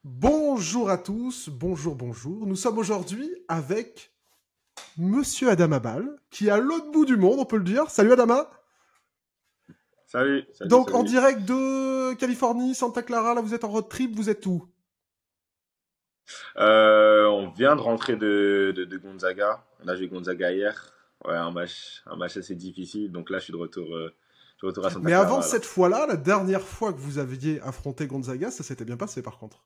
Bonjour à tous, bonjour, bonjour. Nous sommes aujourd'hui avec Monsieur Adama Bal, qui est à l'autre bout du monde, on peut le dire. Salut Adama. Salut, salut, Donc en salut. direct de Californie, Santa Clara, là vous êtes en road trip, vous êtes où? On vient de rentrer de Gonzaga. On a joué Gonzaga hier. Ouais, un match assez difficile. Donc là, je suis de retour à Santa Mais avant Clara là. cette fois-là, la dernière fois que vous aviez affronté Gonzaga, ça s'était bien passé par contre.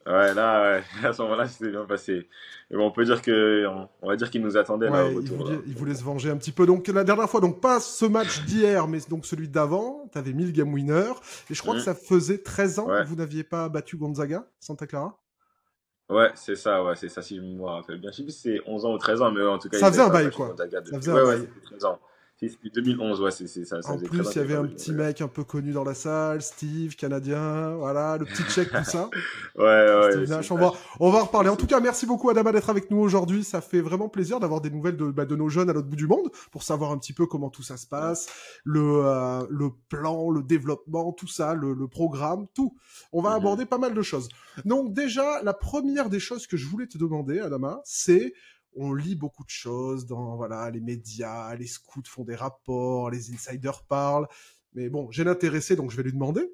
Ouais, là, ouais, à ce moment-là, c'était bien passé. Mais bon, on va dire qu'il nous attendait là au Ouais, retour là. il Donc, voulait se venger un petit peu. Donc la dernière fois, donc pas ce match d'hier, mais donc celui d'avant, t'avais mis le game winner. Et je crois que ça faisait 13 ans que ouais, vous n'aviez pas battu Gonzaga, Santa Clara. ouais, c'est ça si je me rappelle bien. Je sais plus si c'est 11 ans ou 13 ans, mais ouais, en tout cas, Ça ils faisait n'avaient un pas bail, battu quoi. Gonzaga Ça depuis. faisait un Ouais, ouais, bail. c'était 13 ans. Si, c'était 2011, ouais, ça En faisait 13 ans plus, il y qu'ils n'avaient avait pas un battu petit Gonzaga. mec un peu connu dans la salle, Steve, Canadien, voilà, le petit Tchèque, tout ça. Ouais, ouais, Steve c'est Nash, ça. on va en reparler. En tout C'est- cas, merci beaucoup Adama d'être avec nous aujourd'hui. Ça fait vraiment plaisir d'avoir des nouvelles de nos jeunes à l'autre bout du monde pour savoir un petit peu comment tout ça se Ouais. passe, le plan, le développement, tout ça, le programme, tout. On va Mhm. aborder pas mal de choses. Donc déjà, la première des choses que je voulais te demander, Adama, c'est on lit beaucoup de choses dans voilà les médias, les scouts font des rapports, les insiders parlent. Mais bon, j'ai l'intéressé, donc je vais lui demander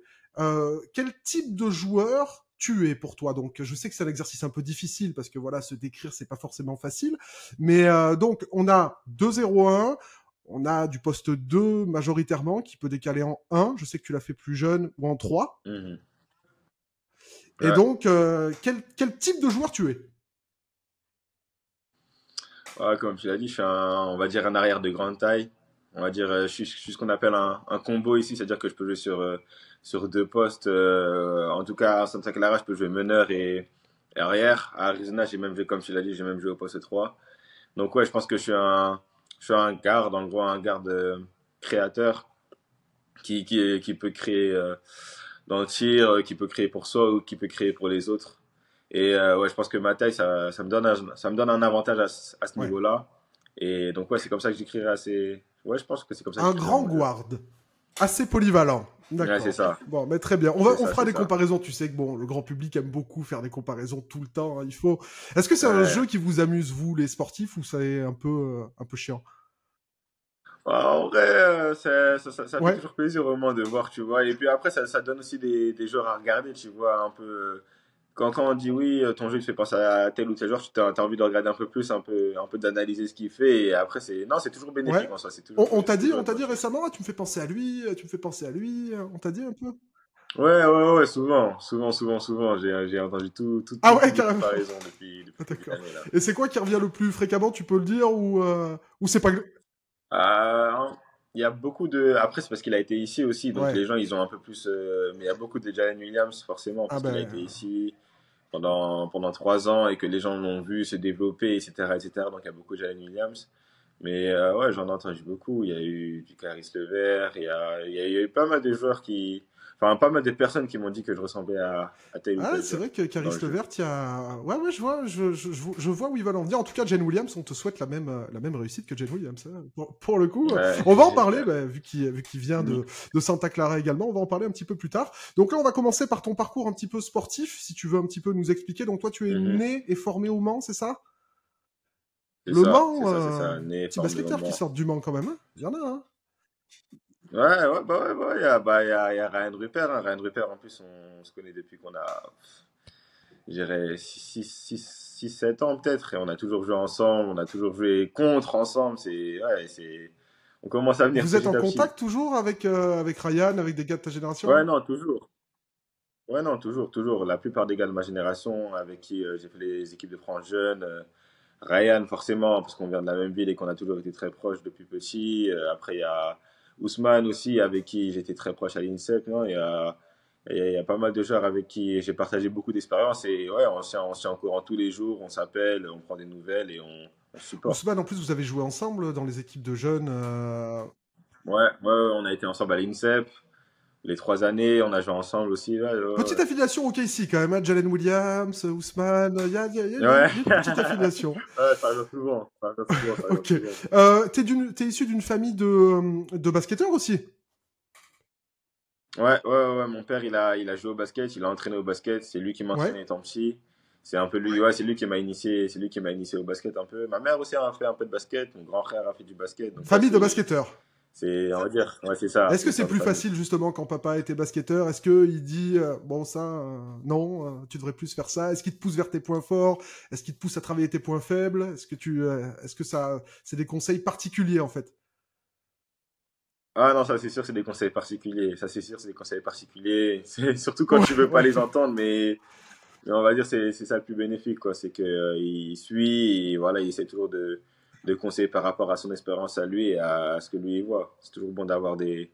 quel type de joueur tu es pour toi. Donc je sais que c'est un exercice un peu difficile parce que voilà, se décrire c'est pas forcément facile. Mais donc on a 2-0-1, on a du poste 2 majoritairement qui peut décaler en 1, je sais que tu l'as fait plus jeune, ou en 3. Mhm. Et Ouais. donc quel type de joueur tu es? Ouais, comme tu l'as dit, on va dire un arrière de grande taille. On va dire, je suis ce qu'on appelle un combo ici, c'est-à-dire que je peux jouer sur deux postes. En tout cas, à Santa Clara, je peux jouer meneur et arrière. À Arizona, j'ai même joué, comme tu l'as dit, j'ai même joué au poste 3. Donc ouais, je pense que je suis un garde, en gros, un garde créateur qui peut créer dans le tir, qui peut créer pour soi ou qui peut créer pour les autres. Et ouais, je pense que ma taille, ça me donne un avantage à ce Ouais. niveau-là. Et donc, ouais, c'est comme ça que j'écrirai assez. Ouais, je pense que c'est comme ça que Un j'écrirai grand mon jeu. guard. Assez polyvalent. Ouais, c'est D'accord. ça. Bon, mais très bien. C'est On ça, fera c'est des ça. comparaisons. Tu sais que bon, le grand public aime beaucoup faire des comparaisons tout le temps. Hein, il faut. Est-ce que c'est un Ouais. jeu qui vous amuse vous, les sportifs, ou c'est un peu chiant? Ouais, en vrai, ça fait Ouais. toujours plaisir au moins de voir, tu vois. Et puis après, ça donne aussi des joueurs à regarder, tu vois, un peu. Quand on dit oui, ton jeu te fait penser à tel ou tel joueur, tu as envie de regarder un peu plus, un peu d'analyser ce qu'il fait. Et après, non, c'est toujours Ouais. bénéfique en soi, c'est toujours On une t'a bonne dit chose. récemment, ah, tu me fais penser à lui, tu me fais penser à lui. On t'a dit un peu? Ouais, souvent. J'ai entendu Ah tout ouais, type de carrément. comparaison Ah, depuis quelques d'accord. années là. Et c'est quoi qui revient le plus fréquemment, tu peux le dire, ou c'est pas. Euh, il y a beaucoup de. Après, c'est parce qu'il a été ici aussi, donc Ouais. les gens ils ont un peu plus. Mais il y a beaucoup de Jalen Williams forcément Ah parce qu'il a ben. été ici pendant 3 ans et que les gens l'ont vu se développer, etc., etc. Donc il y a beaucoup de Jalen Williams. Mais ouais, j'en ai entendu beaucoup. Il y a eu du Caris Levert, il y a eu pas mal de joueurs qui. Enfin, pas mal de personnes qui m'ont dit que je ressemblais à tel ou Ah, tel c'est joueur vrai que dans Caris le jeu. Levert, il y a. Ouais, ouais, je vois, je vois où ils veulent en venir. En tout cas, Jane Williams, on te souhaite la même réussite que Jane Williams. Hein. Pour le coup, Ouais, on va en parler, j'espère. bah, vu qu'il vient de Santa Clara également, on va en parler un petit peu plus tard. Donc là, on va commencer par ton parcours un petit peu sportif, si tu veux un petit peu nous expliquer. Donc toi, tu es Mhm. né et formé au Mans, c'est ça? Le Mans, C'est ça. Né, petit formé au basketteur qui Mans. sort du Mans quand même. Hein. Il y en a, hein. Il y a Ryan Rupert. Hein. Ryan Rupert, en plus, on se connaît depuis qu'on a, je dirais, 7 ans peut-être. Et on a toujours joué ensemble, on a toujours joué contre ensemble. On commence à venir Vous êtes en petit à petit. contact toujours avec Ryan, avec des gars de ta Ouais, génération? non, toujours. Ouais, non, toujours. La plupart des gars de ma génération avec qui j'ai fait les équipes de France jeunes. Ryan, forcément, parce qu'on vient de la même ville et qu'on a toujours été très proches depuis petit. Après, il y a Ousmane aussi, avec qui j'étais très proche à l'INSEP. Non, il y a pas mal de joueurs avec qui j'ai partagé beaucoup d'expérience. Et ouais, on se tient au courant tous les jours, on s'appelle, on prend des nouvelles et on se supporte. Ousmane, en plus, vous avez joué ensemble dans les équipes de jeunes. Ouais, on a été ensemble à l'INSEP. Les 3 années, on a joué ensemble aussi. Ouais, ouais, Petite affiliation au KC quand même, hein, Jalen Williams, Ousmane, ouais. Ouais, il y a une petite affiliation. ouais ça arrive souvent. Ça arrive Ok. souvent. T'es issu d'une famille de basketteurs aussi. Ouais. Mon père, il a joué au basket, il a entraîné au basket. C'est lui qui Ouais. m'entraînait étant petit. C'est un peu lui, ouais, c'est lui qui m'a initié au basket un peu. Ma mère aussi a fait un peu de basket. Mon grand frère a fait du basket. Donc, ouais, Famille de basketteurs. on va dire, ouais, c'est ça, Est-ce c'est que une c'est sorte de plus famille. facile justement quand papa était basketteur? Est-ce que il dit bon ça non, tu devrais plus faire ça? Est-ce qu'il te pousse vers tes points forts? Est-ce qu'il te pousse à travailler tes points faibles? Est-ce que ça c'est des conseils particuliers en fait? Ah non, ça c'est sûr, c'est des conseils particuliers. Ça c'est sûr, c'est des conseils particuliers. C'est surtout quand Ouais, tu veux pas ouais. les entendre, mais on va dire c'est ça le plus bénéfique quoi, c'est que il suit et voilà, il essaie toujours de conseiller par rapport à son expérience à lui et à ce que lui il voit. C'est toujours bon d'avoir des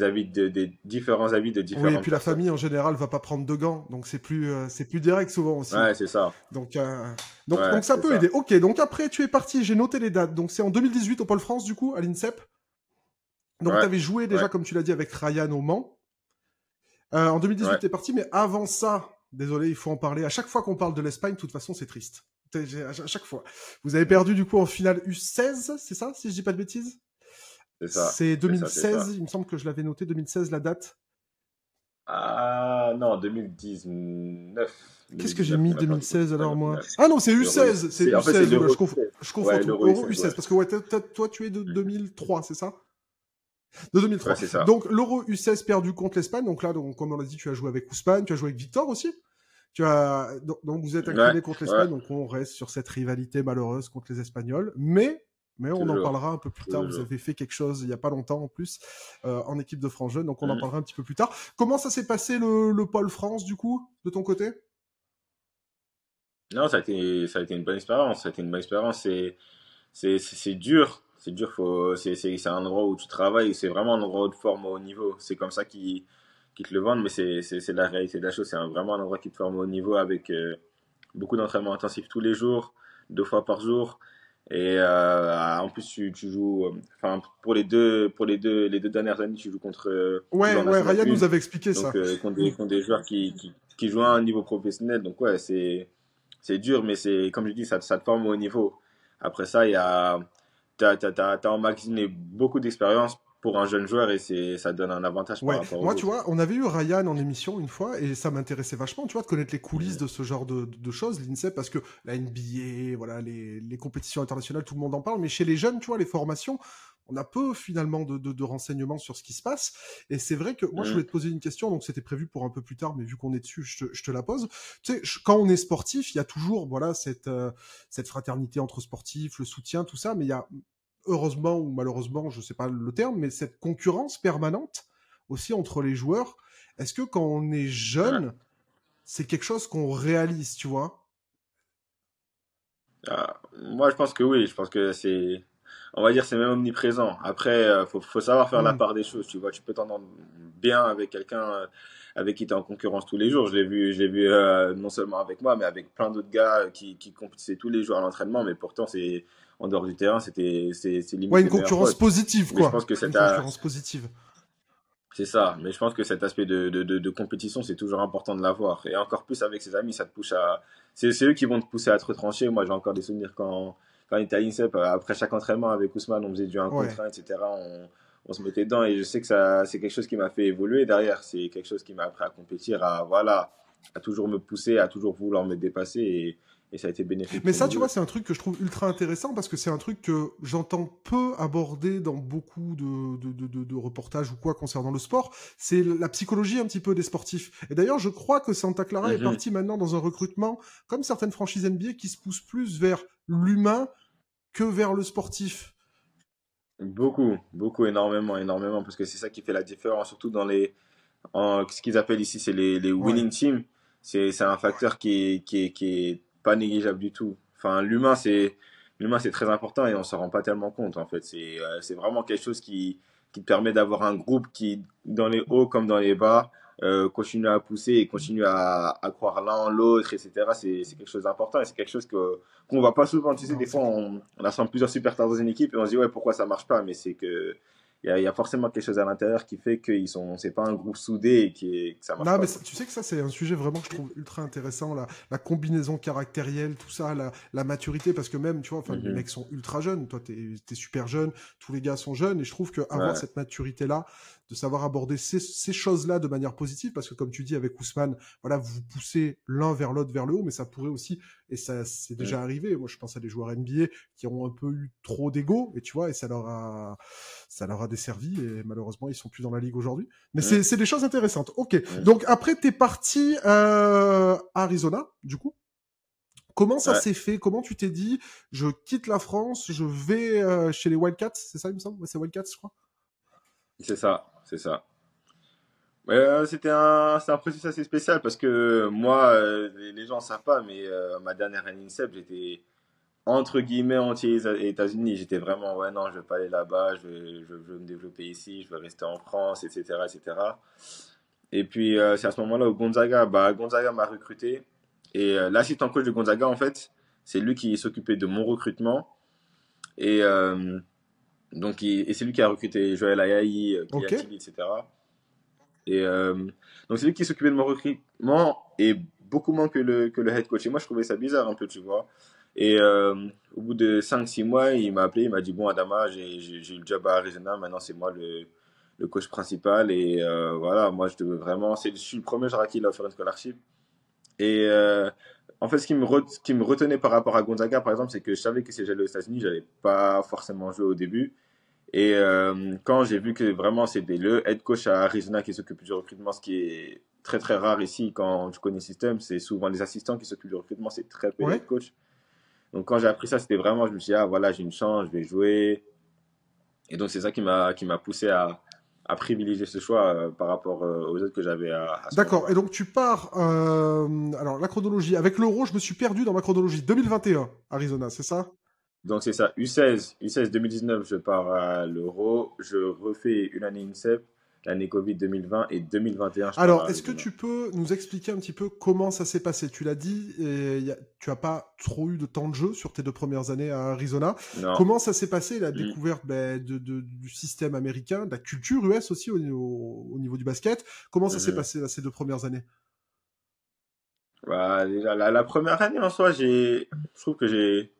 avis des différents avis de Oui, et différentes puis la personnes. famille en général va pas prendre de gants, donc c'est plus direct souvent aussi. Ouais, c'est ça. Donc Ouais, donc ça c'est peut aider. ça. Ok, donc après tu es parti, j'ai noté les dates. Donc c'est en 2018 au Pôle France du coup à l'INSEP. Donc tu Ouais, avais joué ouais, déjà comme tu l'as dit avec Ryan au Mans. En 2018 ouais. t'es parti, mais avant ça, désolé, il faut en parler. À chaque fois qu'on parle de l'Espagne, de toute façon c'est triste. À chaque fois. Vous avez perdu du coup en finale U16, c'est ça, si je dis pas de bêtises? C'est ça. C'est C'est ça, c'est 2016, ça. il me semble que je l'avais noté, 2016 la date. Ah non, 2019. Qu'est-ce que j'ai 2019 mis qu'on a perdu contre 2016 l'Espagne alors en moi? finale. Ah non, c'est L'Euro U16, c'est En fait, c'est U16, oula, l'Euro je 16. confonds Ouais, tout. l'Euro Euro 16, U16, ouais. parce que ouais, toi tu es de 2003, c'est ça? De Ouais, 2003. c'est ça. Donc l'Euro U16 perdu contre l'Espagne, donc là, donc, comme on l'a dit, tu as joué avec Ousmane, tu as joué avec Victor aussi. Donc vous êtes Ouais, incliné contre ouais, l'Espagne, donc on reste sur cette rivalité malheureuse contre les Espagnols, mais on en toujours, parlera un peu plus tard. Vous toujours. avez fait quelque chose il y a pas longtemps en plus en équipe de France Jeune, donc on en Mhm. parlera un petit peu plus tard. Comment ça s'est passé le Pôle France du coup de ton côté? Non, ça a été une bonne expérience. Ça a été une bonne expérience. C'est dur. C'est dur. C'est un endroit où tu travailles. C'est vraiment un endroit de forme au haut niveau. C'est comme ça qu'ils te le vendent, mais c'est la réalité de la chose. Vraiment un endroit qui te forme au haut niveau avec beaucoup d'entraînement intensif tous les jours, 2 fois par jour. Et en plus, tu joues. Enfin, les deux dernières années, tu joues Ouais, en ouais, National Ryan 1. nous avait expliqué Donc, ça. Mm. contre des joueurs qui jouent à un niveau professionnel. Donc, ouais, c'est dur, mais comme je dis, ça te forme au haut niveau. Après ça, t'as emmagasiné beaucoup d'expérience pour un jeune joueur et ça donne un avantage par Ouais, rapport aux moi tu autres. vois, on avait eu Ryan en émission une fois et ça m'intéressait vachement, tu vois, de connaître les coulisses Mhm. de ce genre de choses, l'INSEP, parce que la NBA, voilà, les compétitions internationales, tout le monde en parle, mais chez les jeunes, tu vois, les formations, on a peu finalement de renseignements sur ce qui se passe. Et c'est vrai que moi je Mhm. voulais te poser une question, donc c'était prévu pour un peu plus tard, mais vu qu'on est dessus, je te la pose. Tu sais, quand on est sportif, il y a toujours, voilà, cette fraternité entre sportifs, le soutien, tout ça, mais il y a heureusement ou malheureusement, je sais pas le terme, mais cette concurrence permanente aussi entre les joueurs. Est-ce que quand on est Ouais. jeune, c'est quelque chose qu'on réalise, tu vois? Moi, je pense que oui. Je pense que on va dire, c'est même omniprésent. Après, faut savoir faire la Hmm. part des choses. Tu vois, tu peux t'entendre bien avec quelqu'un avec qui tu es en concurrence tous les jours. Je l'ai vu non seulement avec moi, mais avec plein d'autres gars qui compétissaient tous les jours à l'entraînement. Mais pourtant, en dehors du terrain, c'est Ouais, limite une les meilleurs concurrence potes. positive, Mais je pense quoi. que Une concurrence positive. c'est ça, mais je pense que cet aspect de compétition, c'est toujours important de l'avoir. Et encore plus avec ses amis, ça te pousse à. C'est eux qui vont te pousser à te retrancher. Moi, j'ai encore des souvenirs quand on était à l'INSEP, après chaque entraînement avec Ousmane, on faisait du 1 Ouais. contre 1, etc. On se mettait dedans et je sais que c'est quelque chose qui m'a fait évoluer derrière. C'est quelque chose qui m'a appris à compétir, voilà, à toujours me pousser, à toujours vouloir me dépasser et ça a été bénéfique Mais pour ça, nous tu vois, deux. c'est un truc que je trouve ultra intéressant parce que c'est un truc que j'entends peu aborder dans beaucoup de reportages ou quoi concernant le sport. C'est la psychologie un petit peu des sportifs. Et d'ailleurs, je crois que Santa Clara est Mhm. parti maintenant dans un recrutement, comme certaines franchises NBA, qui se poussent plus vers l'humain que vers le sportif. Beaucoup, beaucoup, énormément, énormément, parce que c'est ça qui fait la différence, surtout ce qu'ils appellent ici, c'est les Ouais. winning teams. C'est un facteur qui est pas négligeable du tout. Enfin, l'humain, c'est très important et on s'en rend pas tellement compte, en fait. C'est vraiment quelque chose qui te permet d'avoir un groupe qui, dans les hauts comme dans les bas, continue à pousser et continue à croire l'un en l'autre, etc. C'est quelque chose d'important et c'est quelque chose qu'on voit pas souvent. Tu sais, Non, des c'est fois, clair. on assemble plusieurs superstars dans une équipe et on se dit, ouais, pourquoi ça marche pas? Mais c'est que il y a forcément quelque chose à l'intérieur qui fait c'est pas un groupe soudé et que ça marche Non, pas, mais quoi. tu sais que ça, c'est un sujet vraiment que je trouve ultra intéressant, la combinaison caractérielle, tout ça, la maturité, parce que même, tu vois, enfin, les Mhm. mecs sont ultra jeunes, toi, t'es super jeune, tous les gars sont jeunes, et je trouve que avoir Ouais. cette maturité-là, de savoir aborder ces choses-là de manière positive, parce que comme tu dis avec Ousmane, voilà, vous poussez l'un vers l'autre vers le haut, mais ça pourrait aussi, et ça c'est déjà arrivé. Moi, je pense à des joueurs NBA qui ont un peu eu trop d'ego, et tu vois, et ça leur a desservi, et malheureusement, ils sont plus dans la ligue aujourd'hui. Mais c'est des choses intéressantes. Ok. Donc après, t'es parti à Arizona, du coup. Comment ça s'est fait? Comment tu t'es dit, je quitte la France, je vais chez les Wildcats, c'est ça, il me semble? Ouais, c'est Wildcats, je crois. C'est ça, c'est ça. C'est un processus assez spécial parce que moi, les gens ne savent pas, mais ma dernière année INSEP, j'étais entre guillemets anti-États-Unis. J'étais vraiment, ouais, non, je veux pas aller là-bas, je veux me développer ici, je veux rester en France, etc., etc. Et cetera. Et puis, c'est à ce moment-là où Gonzaga m'a recruté. Et l'assistant coach de Gonzaga, en fait, c'est lui qui s'occupait de mon recrutement. Et et c'est lui qui a recruté Joël Ayayi, Kylian Ok. Tilly, etc. Et donc, c'est lui qui s'occupait de mon recrutement et beaucoup moins que le head coach. Et moi, je trouvais ça bizarre un peu, tu vois. Et au bout de 5 6 mois, il m'a appelé, il m'a dit, bon, Adama, j'ai eu le job à Arizona, maintenant c'est moi le coach principal. Et voilà, moi, je devais vraiment, je suis le premier joueur à qui il a offert une scholarship. Et en fait, ce qui me retenait par rapport à Gonzaga, par exemple, c'est que je savais que si j'allais aux États-Unis, j'allais pas forcément jouer au début. Et quand j'ai vu que vraiment c'était le head coach à Arizona qui s'occupe du recrutement, ce qui est très très rare ici quand tu connais le système, c'est souvent les assistants qui s'occupent du recrutement, c'est très peu les Ouais. head coach. Donc quand j'ai appris ça, c'était vraiment, je me suis dit, ah voilà, j'ai une chance, je vais jouer. Et donc c'est ça qui m'a poussé à privilégier ce choix par rapport aux autres que j'avais à ce D'accord. moment-là. Et donc tu pars. Alors la chronologie. Avec l'Euro, je me suis perdu dans ma chronologie. 2021, Arizona, c'est ça? Donc c'est ça, U16 2019, je pars à l'Euro, je refais une année INSEP, l'année Covid 2020 et 2021, je pars Alors, à est-ce que Arizona. tu peux nous expliquer un petit peu comment ça s'est passé? Tu l'as dit, tu as pas trop eu de temps de jeu sur tes 2 premières années à Arizona. Non. Comment ça s'est passé, la Mm. découverte du système américain, de la culture US aussi au niveau du basket? Comment ça s'est Mhm. passé là, ces 2 premières années? Bah, déjà, la première année en soi, je trouve que j'ai,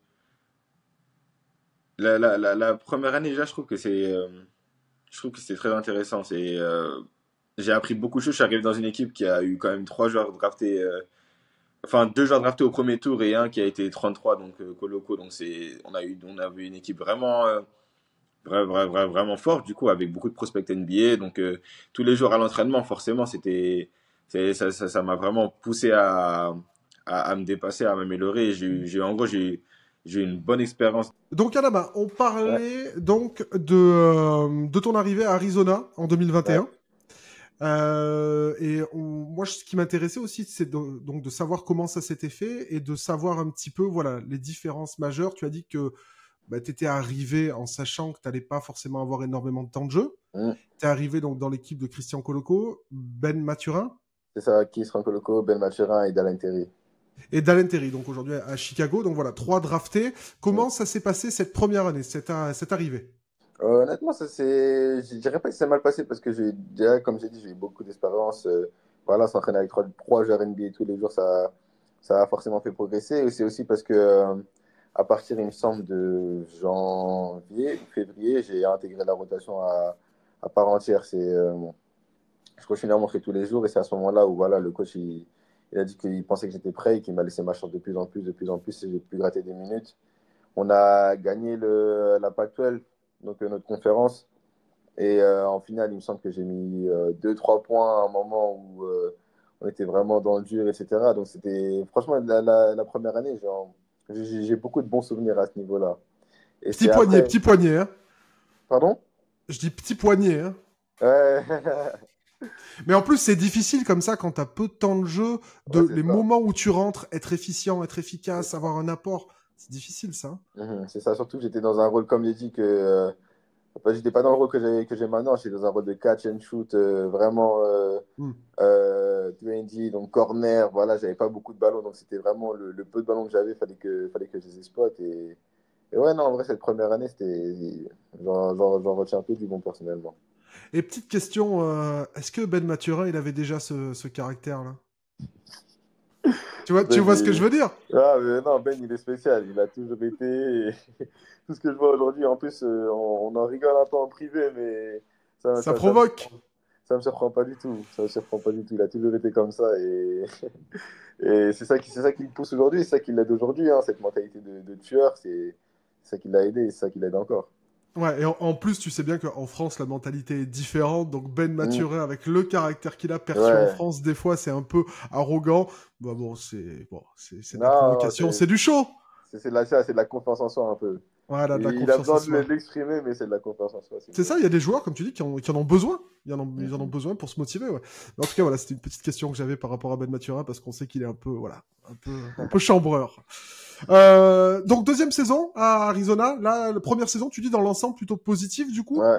la première année déjà, je trouve que c'était très intéressant. J'ai appris beaucoup de choses. Je suis arrivé dans une équipe qui a eu quand même 3 joueurs draftés, enfin 2 joueurs draftés au premier tour et un qui a été 33, donc coloco. Donc on a vu une équipe vraiment, vraiment forte, du coup, avec beaucoup de prospects NBA. Donc tous les jours à l'entraînement, forcément, ça m'a vraiment poussé à me dépasser, à m'améliorer. En gros, j'ai eu une bonne expérience. Donc, Adama, on Ouais, parlait donc de ton arrivée à Arizona en ouais. 2021. Moi, ce qui m'intéressait aussi, c'est donc de savoir comment ça s'était fait et de savoir un petit peu, voilà, les différences majeures. Tu as dit que bah, tu étais arrivé en sachant que tu n'allais pas forcément avoir énormément de temps de jeu. Mm. Tu es arrivé donc dans l'équipe de Christian Coloco, Ben Maturin C'est ça, Keith Rancoloco, Ben Mathurin et Dalen Terry. et Dalen Terry, donc aujourd'hui à Chicago. Donc voilà, 3 draftés. Mm. Comment ça s'est passé cette première année, cette arrivée? Honnêtement, je dirais pas que c'est mal passé parce que déjà, comme j'ai dit, j'ai eu beaucoup d'expérience. Voilà, s'entraîner avec trois joueurs NBA tous les jours, ça a forcément fait progresser. Et c'est aussi parce que, à partir, il me semble, de janvier ou février, j'ai intégré la rotation à part entière. Je continue à montrer tous les jours et c'est à ce moment-là où, voilà, le coach, il a dit qu'il pensait que j'étais prêt et qu'il m'a laissé ma chance de plus en plus, de plus en plus et j'ai pu gratter des minutes. On a gagné la Pac-12, donc notre conférence. Et en finale, il me semble que j'ai mis 2-3 points à un moment où on était vraiment dans le dur, etc. Donc c'était franchement la première année, j'ai beaucoup de bons souvenirs à ce niveau-là. Et c'est après. Petit poignet, hein. Pardon? Je dis petit poignet, hein. Ouais, Mais en plus, c'est difficile comme ça quand t'as peu de temps de jeu, ouais, de c'est les ça. moments où tu rentres, être efficient, être C'est efficace, ça. avoir un apport. C'est difficile, ça, hein. C'est ça, surtout que j'étais dans un rôle, comme j'ai dit, que enfin, j'étais pas dans le rôle que j'ai maintenant, j'étais dans un rôle de catch and shoot, vraiment Hmm. 2D, donc corner, voilà, j'avais pas beaucoup de ballons, donc c'était vraiment le peu de ballons que j'avais, fallait que je les exploite. Et ouais, non, en vrai, cette première année, j'en retiens un peu du bon personnellement. Et petite question, est-ce que Ben Maturin, il avait déjà ce caractère-là? Tu Ben, vois ce que je veux dire? ah, mais non, Ben, il est spécial, il a toujours été. et Tout ce que je vois aujourd'hui, en plus, on en rigole un peu en privé, mais Ça, Ça ça, ça me provoque. surprend, ça me surprend pas du tout. Ça me surprend pas du tout. Il a toujours été comme ça et, et c'est ça qui le pousse aujourd'hui, c'est ça qui l'aide aujourd'hui, hein, cette mentalité de tueur, c'est ça qui l'a aidé et c'est ça qui l'aide encore. Ouais, et en plus, tu sais bien qu'en France, la mentalité est différente. Donc Ben Mm. Maturin, avec le caractère qu'il a perçu en Ouais. France, des fois, c'est un peu arrogant. Bah bon, c'est de la Non, provocation, c'est du show. c'est de la confiance en soi un peu. Voilà, de la Il a confiance en besoin de soi. l'exprimer, mais c'est de la confiance en soi, c'est C'est mieux. ça, il y a des joueurs, comme tu dis, qui en ont besoin. Ils en ont Mhm. besoin pour se motiver, ouais. Mais en tout cas, voilà, c'était une petite question que j'avais par rapport à Ben Maturin, parce qu'on sait qu'il est un peu, voilà, un peu chambreur. Donc, deuxième saison à Arizona. Là, la première saison, tu dis dans l'ensemble plutôt positif, du coup. Ouais.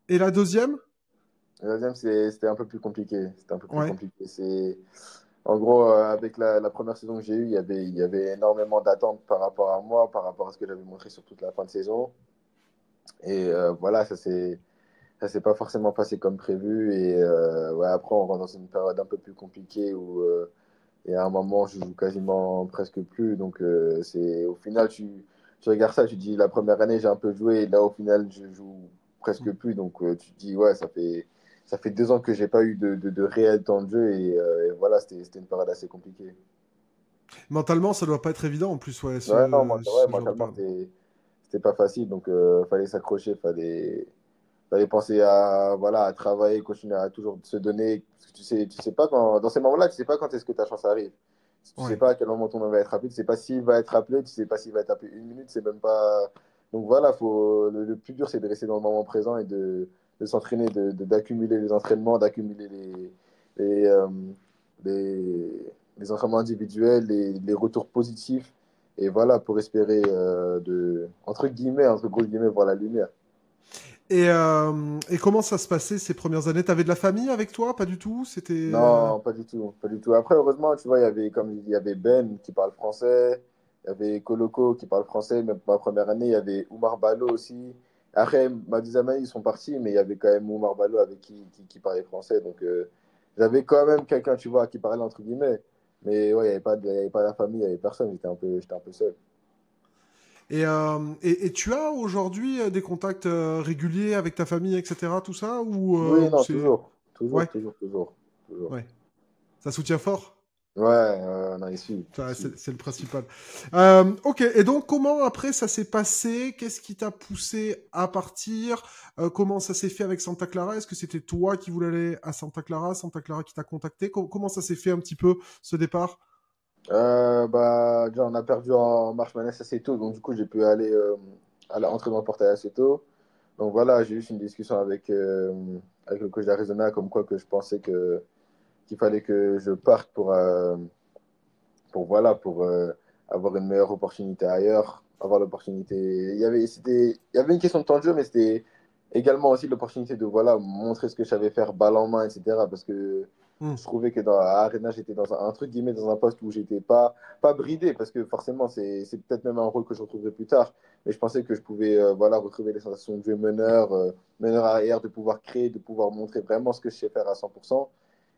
Et la deuxième? Le deuxième, c'était un peu plus compliqué. C'était un peu plus Ouais. compliqué. En gros, avec la première saison que j'ai eue, il y avait énormément d'attentes par rapport à moi, par rapport à ce que j'avais montré sur toute la fin de saison. Et voilà, ça s'est pas forcément passé comme prévu. Et ouais, après, on rentre dans une période un peu plus compliquée où et à un moment, je joue quasiment presque plus. Donc, au final, tu regardes ça, tu dis la première année, j'ai un peu joué. Et là, au final, je joue presque plus. Donc, tu te dis, ouais, ça fait 2 ans que j'ai pas eu de réel temps de jeu. Et voilà, c'était une période assez compliquée. Mentalement, ça doit pas être évident, en plus, ouais, Ouais, non, ouais, ce genre de mentalement, période. c'était pas facile. Donc, fallait s'accrocher, fallait penser à, voilà, à travailler, continuer à toujours se donner. Parce que tu sais pas quand, dans ces moments-là, tu sais pas quand est-ce que ta chance arrive. Tu sais Ouais. pas à quel moment ton nom va être appelé, tu sais pas s'il va être appelé, tu sais pas s'il va être appelé 1 minute, c'est même pas. Donc voilà, le plus dur, c'est de rester dans le moment présent et de s'entraîner, d'accumuler les entraînements, d'accumuler les, euh, les, les entraînements individuels, les retours positifs. Et voilà, pour espérer, entre grosses guillemets, voir la lumière. Et comment ça se passait ces premières années? T'avais de la famille avec toi? Pas du tout? C'était. Non, pas du tout, pas du tout. Après, heureusement, tu vois, il y avait Ben qui parle français, il y avait Koloko qui parle français, même ma première année, il y avait Oumar Ballo aussi. Après, ma deuxième année, ils sont partis, mais il y avait quand même Oumar Ballo avec qui parlait français. Donc, j'avais quand même quelqu'un, tu vois, qui parlait entre guillemets. Mais ouais, il y avait pas la famille, il n'y avait personne, j'étais un peu seul. Et tu as aujourd'hui des contacts réguliers avec ta famille, etc., tout ça? Oui, Ou non, c'est. toujours, toujours, Ouais, toujours, toujours, toujours. ouais. Ça soutient fort? Ouais, non, ils Ça, suivent. c'est le principal. Ok, et donc comment après ça s'est passé? Qu'est-ce qui t'a poussé à partir? Comment ça s'est fait avec Santa Clara? Est-ce que c'était toi qui voulais aller à Santa Clara qui t'a contacté? Comment ça s'est fait un petit peu ce départ? Bah, déjà, on a perdu en marche manège assez tôt, donc du coup, j'ai pu aller à l'entraînement portage assez tôt. Donc voilà, j'ai eu une discussion avec le coach d'Arizona, comme quoi que je pensais qu'il fallait que je parte voilà, pour avoir une meilleure opportunité ailleurs, avoir l'opportunité. Il y avait une question de temps de jeu, mais c'était également aussi l'opportunité de voilà, montrer ce que je savais faire balle en main, etc. Parce que Hmm. je trouvais que à Arena, j'étais dans un truc guillemets, dans un poste où j'étais pas bridé, parce que forcément, c'est peut-être même un rôle que je retrouverai plus tard. Mais je pensais que je pouvais voilà, retrouver les sensations de jeu meneur, meneur arrière, de pouvoir créer, de pouvoir montrer vraiment ce que je sais faire à 100%.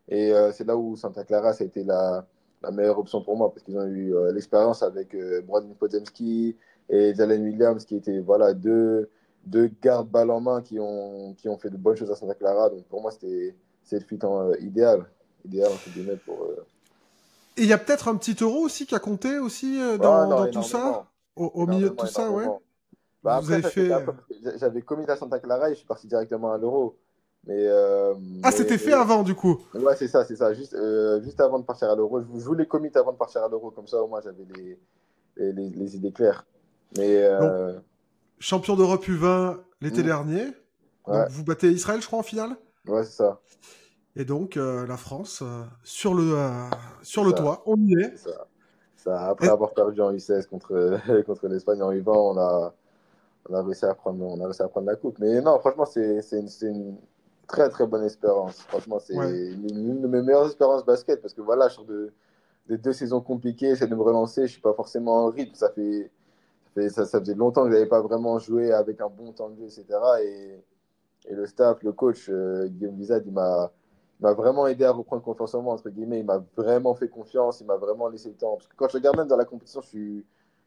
Et c'est là où Santa Clara, ça a été la meilleure option pour moi, parce qu'ils ont eu l'expérience avec Brandon Podemski et Jalen Williams, qui étaient voilà, deux gardes balle en main qui ont fait de bonnes choses à Santa Clara. Donc pour moi, c'est le fit idéal, entre guillemets, pour. Et il y a peut-être un petit euro aussi qui a compté aussi Ah non, dans tout ça? Au milieu de tout ça, ouais. énormément. Bah Vous après, avez ça c'était fait. après, parce que j'avais commis à Santa Clara et je suis parti directement à l'Euro. Mais, Ah, c'était fait avant, du coup. ouais, c'est ça. Juste avant de partir à l'Euro. Je voulais commit avant de partir à l'Euro, comme ça au moins j'avais les idées claires. Mais Donc, champion d'Europe U20 l'été hmm, dernier. Donc, ouais, vous battez Israël, je crois, en finale. ouais, c'est ça. Et donc, la France C'est sur le ça. toit, on y est. C'est ça. Ça. Après Et- avoir perdu en U16 contre l'Espagne en U20, on a réussi à prendre la coupe. Mais non, franchement, c'est une très très bonne espérance. Franchement, c'est ouais. une de mes meilleures espérances basket parce que voilà, sur de 2 saisons compliquées, j'essaie de me relancer. Je suis pas forcément en rythme. Ça faisait longtemps que je n'avais pas vraiment joué avec un bon temps de jeu, etc. Et le staff, le coach, Guillaume Bizad, il m'a vraiment aidé à reprendre confiance en moi, entre guillemets. Il m'a vraiment fait confiance, il m'a vraiment laissé le temps. Parce que quand je regarde même dans la compétition,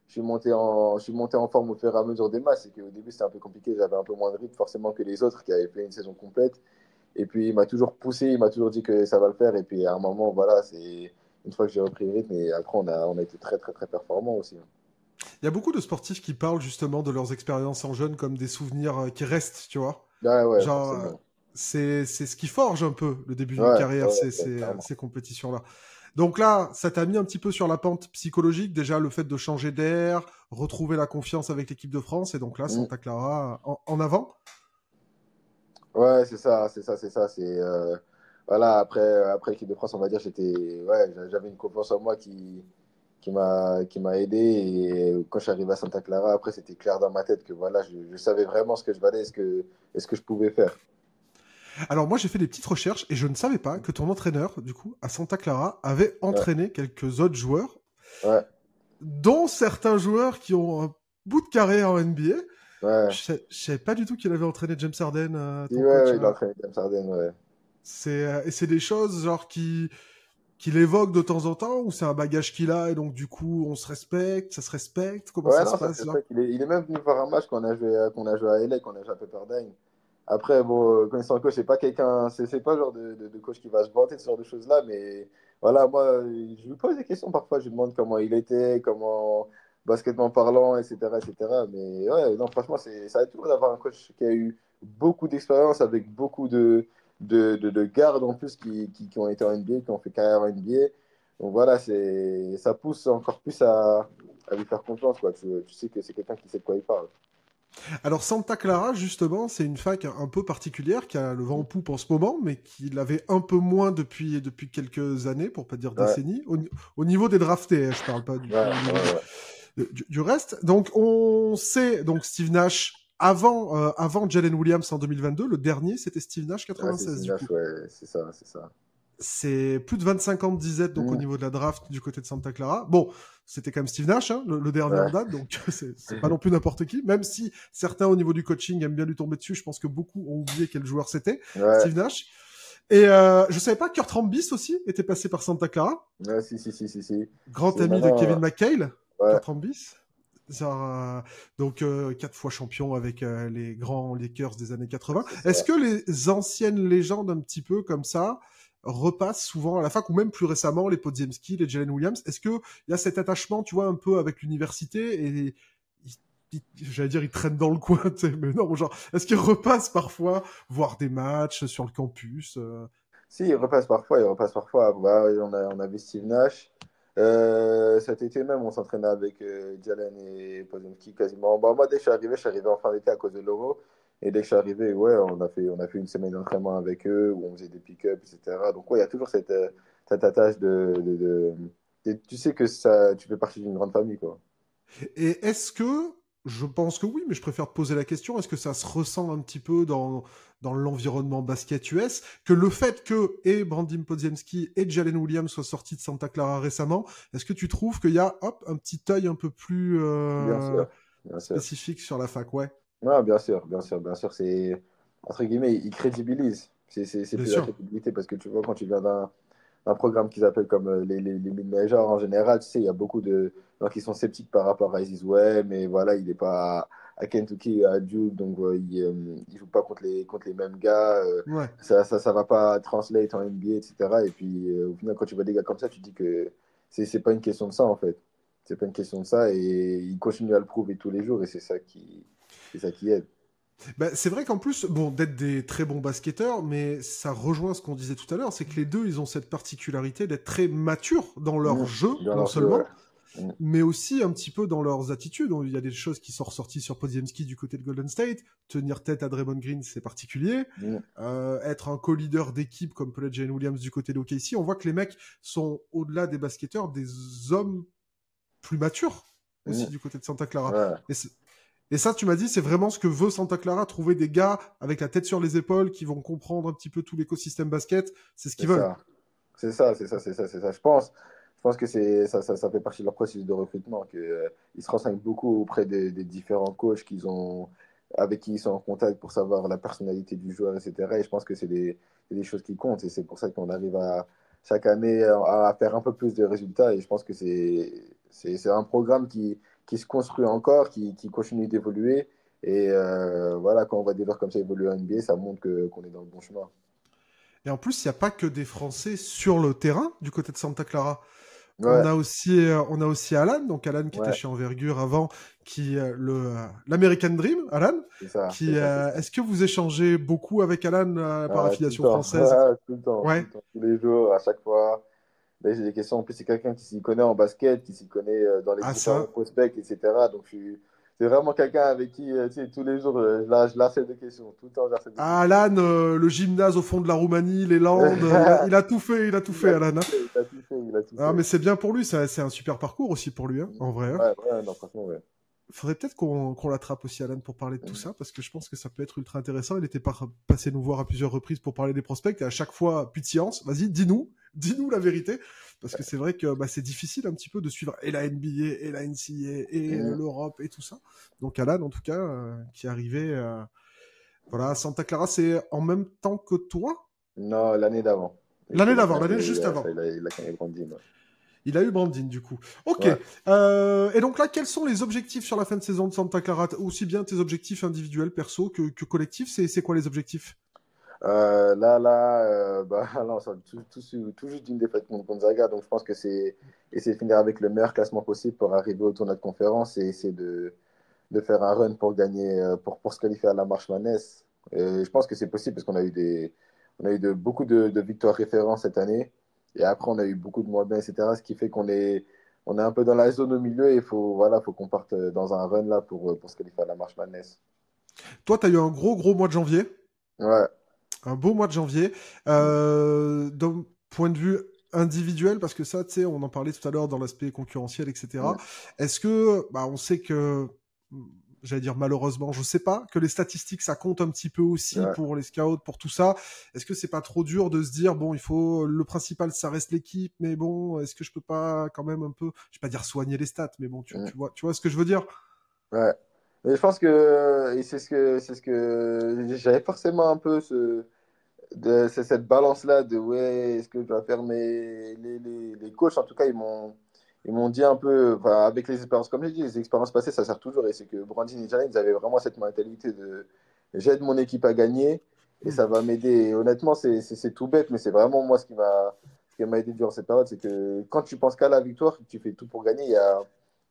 je suis monté en forme au fur et à mesure des matchs. C'est qu'au début, c'était un peu compliqué. J'avais un peu moins de rythme, forcément, que les autres qui avaient fait une saison complète. Et puis, il m'a toujours poussé, il m'a toujours dit que ça va le faire. Et puis, à un moment, voilà, c'est une fois que j'ai repris le rythme. Et après, on a été très, très, très performants aussi. Il y a beaucoup de sportifs qui parlent justement de leurs expériences en jeune comme des souvenirs qui restent, tu vois. Ouais, ouais, Genre, forcément. c'est ce qui forge un peu le début d'une Ouais, carrière, ouais, ouais, clairement. ces compétitions-là. Donc là, ça t'a mis un petit peu sur la pente psychologique, déjà le fait de changer d'air, retrouver la confiance avec l'équipe de France, et donc là, Mm. Santa Clara en avant. Ouais, c'est ça, c'est ça, c'est ça. Voilà, après l'équipe de France, on va dire, ouais, j'avais une confiance en moi qui m'a aidé. Et quand je suis arrivé à Santa Clara, après, c'était clair dans ma tête que voilà, je savais vraiment ce que je valais et ce que je pouvais faire. Alors moi, j'ai fait des petites recherches et je ne savais pas que ton entraîneur, du coup, à Santa Clara, avait Ouais, entraîné quelques autres joueurs, ouais, dont certains joueurs qui ont un bout de carrière en NBA. ouais. Je savais pas du tout qu'il avait entraîné James Harden, Si, ton ouais, coach. ouais, il a entraîné James Harden, ouais. Et c'est des choses genre qu'il évoque de temps en temps ou c'est un bagage qu'il a et donc du coup on se respecte, ça se respecte, comment Ouais, ça se non, ça passe c'est là? fait. Il est même venu voir un match qu'on a joué à LA, qu'on a joué à Pepperdine. Après, bon, connaissant le coach, c'est pas quelqu'un, c'est pas le genre de coach qui va se vanter de ce genre de choses-là, mais voilà, moi, je lui pose des questions parfois, je lui demande comment il était, comment, baskettement parlant, etc., etc. Mais ouais, non, franchement, ça va être toujours d'avoir un coach qui a eu beaucoup d'expérience avec beaucoup de gardes en plus qui ont été en NBA, qui ont fait carrière en NBA. Donc voilà, ça pousse encore plus à lui faire confiance, quoi. Tu sais que c'est quelqu'un qui sait de quoi il parle. Alors Santa Clara justement, c'est une fac un peu particulière qui a le vent en poupe en ce moment, mais qui l'avait un peu moins depuis quelques années, pour pas dire Ouais, décennies, au niveau des draftés, hein, je parle pas du ouais, tout au niveau ouais, du reste. Donc on sait donc Steve Nash avant Jalen Williams en 2022, le dernier c'était Steve Nash ouais, c'est 96 Steve du Nash, coup. ouais, c'est ça, c'est ça. C'est plus de 25 ans de disette donc au Mm, niveau de la draft du côté de Santa Clara. Bon, c'était quand même Steve Nash, hein, le dernier en ouais, date, donc c'est pas non plus n'importe qui. Même si certains au niveau du coaching aiment bien lui tomber dessus, je pense que beaucoup ont oublié quel joueur c'était, ouais, Steve Nash. Et je savais pas que Kurt Rambis aussi était passé par Santa Clara, ouais, si, si, si, si, si. grand C'est ami de maintenant, Kevin McHale, ouais, Kurt Rambis. Donc 4 fois champion avec les grands Lakers des années 80. c'est Est-ce ça. que les anciennes légendes un petit peu comme ça repassent souvent à la fac ou même plus récemment les Podziemski, les Jalen Williams? Est-ce que il y a cet attachement, tu vois, un peu avec l'université et j'allais dire ils traînent dans le coin, mais non, genre est-ce qu'ils repassent parfois voir des matchs sur le campus Si, il repasse parfois, il repasse parfois. Bah, on a vu Steve Nash. Cet été même, on s'entraînait avec Jalen et Podziemski quasiment. Bah, moi, dès que je suis arrivé en fin d'été à cause de l'Euro. Et dès que je suis arrivé, ouais, on a fait une semaine d'entraînement avec eux où on faisait des pick-up, etc. Donc, ouais, il y a toujours cette attache tu sais que ça, tu fais partie d'une grande famille, quoi. Et est-ce que, je pense que oui, mais je préfère te poser la question, est-ce que ça se ressent un petit peu dans l'environnement basket US, que le fait que et Brandim Podziemski et Jalen Williams soient sortis de Santa Clara récemment, est-ce que tu trouves qu'il y a hop, un petit œil un peu plus Bien sûr, bien sûr. spécifique sur la fac? Ouais, Non, bien sûr, bien sûr, bien sûr. Entre guillemets, il crédibilise. C'est bien plus la sûr. crédibilité parce que tu vois, quand tu viens d'un programme qu'ils appellent comme les mid-majors en général, tu sais, il y a beaucoup de gens qui sont sceptiques par rapport à Isis. Ouais, mais voilà, il n'est pas à Kentucky, à Duke, donc il joue pas contre les mêmes gars. Ouais. Ça va pas translate en NBA, etc. Et puis, au final, quand tu vois des gars comme ça, tu te dis que c'est pas une question de ça, en fait. C'est pas une question de ça. Et il continue à le prouver tous les jours et c'est ça qui aide. Bah, c'est vrai qu'en plus, bon, d'être des très bons basketteurs, mais ça rejoint ce qu'on disait tout à l'heure, c'est que les deux, ils ont cette particularité d'être très matures dans leur jeu, Dans non leur jeu, ouais. seulement, mais aussi un petit peu dans leurs attitudes. Il y a des choses qui sont ressorties sur Podziemski du côté de Golden State. Tenir tête à Draymond Green, c'est particulier. Être un co-leader d'équipe comme peut l'être Jalen Williams du côté de OKC, on voit que les mecs sont, au-delà des basketteurs, des hommes plus matures aussi du côté de Santa Clara. Ouais. Et ça, tu m'as dit, c'est vraiment ce que veut Santa Clara, trouver des gars avec la tête sur les épaules qui vont comprendre un petit peu tout l'écosystème basket. C'est ce qu'ils C'est veulent. ça. C'est ça, c'est ça, c'est ça, c'est ça. Je pense que ça fait partie de leur processus de recrutement, que, ils se renseignent beaucoup auprès des différents coachs avec qui ils sont en contact pour savoir la personnalité du joueur, etc. Et je pense que c'est des choses qui comptent. Et c'est pour ça qu'on arrive chaque année à faire un peu plus de résultats. Et je pense que c'est un programme qui se construit encore, qui continue d'évoluer. Et voilà, quand on voit des joueurs comme ça évoluer en NBA, ça montre qu'on est dans le bon chemin. Et en plus, il n'y a pas que des Français sur le terrain du côté de Santa Clara. Ouais, On a aussi Alan, donc Alan qui était ouais, chez Envergure avant, qui l'American Dream, Alan. c'est ça, Qui, c'est ça, c'est ça. est-ce que vous échangez beaucoup avec Alan par Ah, tout le affiliation temps, française? tout le temps, tout Ouais. le temps, tous les jours, à chaque fois. Là, j'ai des questions. En plus, c'est quelqu'un qui s'y connaît en basket, qui s'y connaît dans les Ah différents ça. prospects, etc. Donc, c'est vraiment quelqu'un avec qui, tu sais, tous les jours, je l'harcèle de questions. Tout le temps, j'harcèle de Ah, questions. Alan, le gymnase au fond de la Roumanie, les Landes, il a tout fait, Il a tout Alan, hein. fait, il a tout fait, il a tout Ah, mais fait. c'est bien pour lui, c'est un super parcours aussi pour lui, hein, en vrai, hein. Ouais, ouais, non, franchement, ouais. Faudrait peut-être qu'on l'attrape aussi, Alan, pour parler de tout Mm. ça, parce que je pense que ça peut être ultra intéressant. Il était passé nous voir à plusieurs reprises pour parler des prospects, et à chaque fois, plus de science. Vas-y, dis-nous la vérité, parce que c'est vrai que c'est difficile un petit peu de suivre et la NBA, et la NCAA, et Mm. l'Europe, et tout ça. Donc Alan, en tout cas, qui est arrivé, voilà, à Santa Clara, c'est en même temps que toi? Non, l'année d'avant. L'année d'avant, Il l'année a, juste avant. il a quand même grandi. Ouais. Il a eu Brandin, du coup. Ok. Ouais. Et donc là, quels sont les objectifs sur la fin de saison de Santa Clara? Aussi bien tes objectifs individuels, perso, que collectifs. C'est quoi les objectifs? Là, on sort tout juste d'une défaite contre Gonzaga, donc je pense que c'est essayer de finir avec le meilleur classement possible pour arriver au tournoi de conférence et essayer de faire un run pour gagner, pour se qualifier à la March Madness. Et je pense que c'est possible parce qu'on a eu beaucoup de victoires références cette année. Et après, on a eu beaucoup de moins bien, etc. Ce qui fait on est un peu dans la zone au milieu et faut qu'on parte dans un run là pour se qualifier à la March Madness. Toi, tu as eu un gros mois de janvier. Ouais. Un beau mois de janvier. D'un point de vue individuel, parce que ça, tu sais, on en parlait tout à l'heure dans l'aspect concurrentiel, etc. Mm. Est-ce que, on sait que, j'allais dire malheureusement, je sais pas, que les statistiques, ça compte un petit peu aussi Ouais. pour les scouts, pour tout ça. Est-ce que c'est pas trop dur de se dire, bon, le principal, ça reste l'équipe, mais bon, est-ce que je peux pas quand même un peu, je vais pas dire soigner les stats, mais bon, Mm. tu vois ce que je veux dire? Ouais. Mais je pense que et c'est ce que j'avais forcément un peu c'est cette balance-là de ouais, est-ce que je dois faire les coachs, en tout cas, ils m'ont dit un peu, enfin, avec les expériences, comme j'ai dit, les expériences passées, ça sert toujours. Et c'est que Brandon et Jalen, ils avaient vraiment cette mentalité de j'aide mon équipe à gagner et Hmm. ça va m'aider. Et honnêtement, c'est tout bête, mais c'est vraiment moi ce qui m'a aidé durant cette période, c'est que quand tu penses qu'à la victoire, que tu fais tout pour gagner, il y a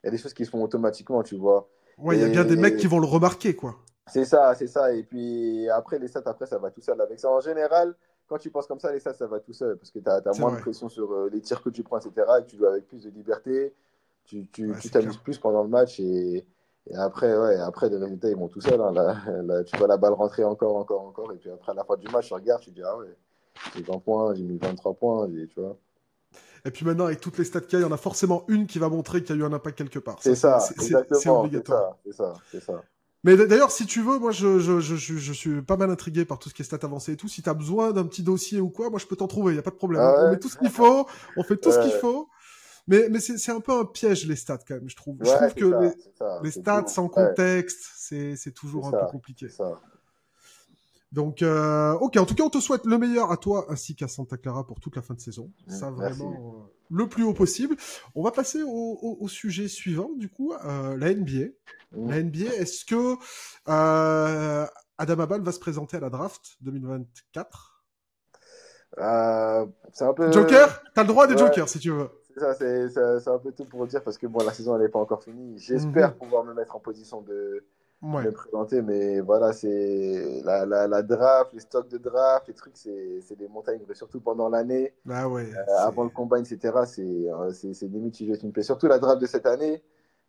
des choses qui se font automatiquement, tu vois. Ouais, il y a bien des mecs qui Et vont le remarquer, quoi. c'est ça, c'est ça. Et puis après, les stats, après, ça va tout seul avec ça. En général, quand tu penses comme ça, les stats, ça va tout seul. Parce que tu as, C'est moins de vrai. pression sur les tirs que tu prends, etc. Et que tu joues avec plus de liberté. Ouais, Tu c'est clair. t'amuses plus pendant le match. Et après, ouais, après, les résultats, ils vont tout seuls. Hein. Là, tu vois la balle rentrer encore, encore, encore. Et puis après, à la fin du match, tu regardes, tu dis, ah ouais, j'ai 20 points, j'ai mis 23 points. Tu vois. Et puis maintenant, avec toutes les stats qu'il y a, il y en a forcément une qui va montrer qu'il y a eu un impact quelque part. Ça, C'est ça, c'est exactement. C'est obligatoire. ça, c'est ça, c'est ça. Mais d'ailleurs, si tu veux, moi, je suis pas mal intrigué par tout ce qui est stats avancées et tout. Si tu as besoin d'un petit dossier ou quoi, moi, je peux t'en trouver, il n'y a pas de problème, hein. Ah On met ouais? tout ce qu'il faut, on fait tout ce qu'il Ouais, faut. Mais c'est un peu un piège, les stats, quand même, je trouve. Je ouais, trouve que c'est ça. les C'est stats tout. sans Ouais, contexte, c'est c'est toujours un peu ça, c'est compliqué. ça. Donc, ok, en tout cas, on te souhaite le meilleur à toi ainsi qu'à Santa Clara pour toute la fin de saison. Ça, Merci. vraiment, le plus haut possible. On va passer au sujet suivant, du coup, la NBA. Mm. La NBA, est-ce que Adam Abal va se présenter à la draft 2024? C'est un peu. Joker? T'as le droit des Ouais, jokers, si tu veux. c'est ça, c'est un peu tout pour dire parce que bon, la saison elle n'est pas encore finie. Mhm. J'espère pouvoir me mettre en position de Ouais. me présenter, mais voilà, c'est la draft, les stocks de draft, les trucs, c'est des montagnes, russes, surtout pendant l'année, Ah ouais, avant le combine, etc. C'est limite si je une paix. Surtout la draft de cette année,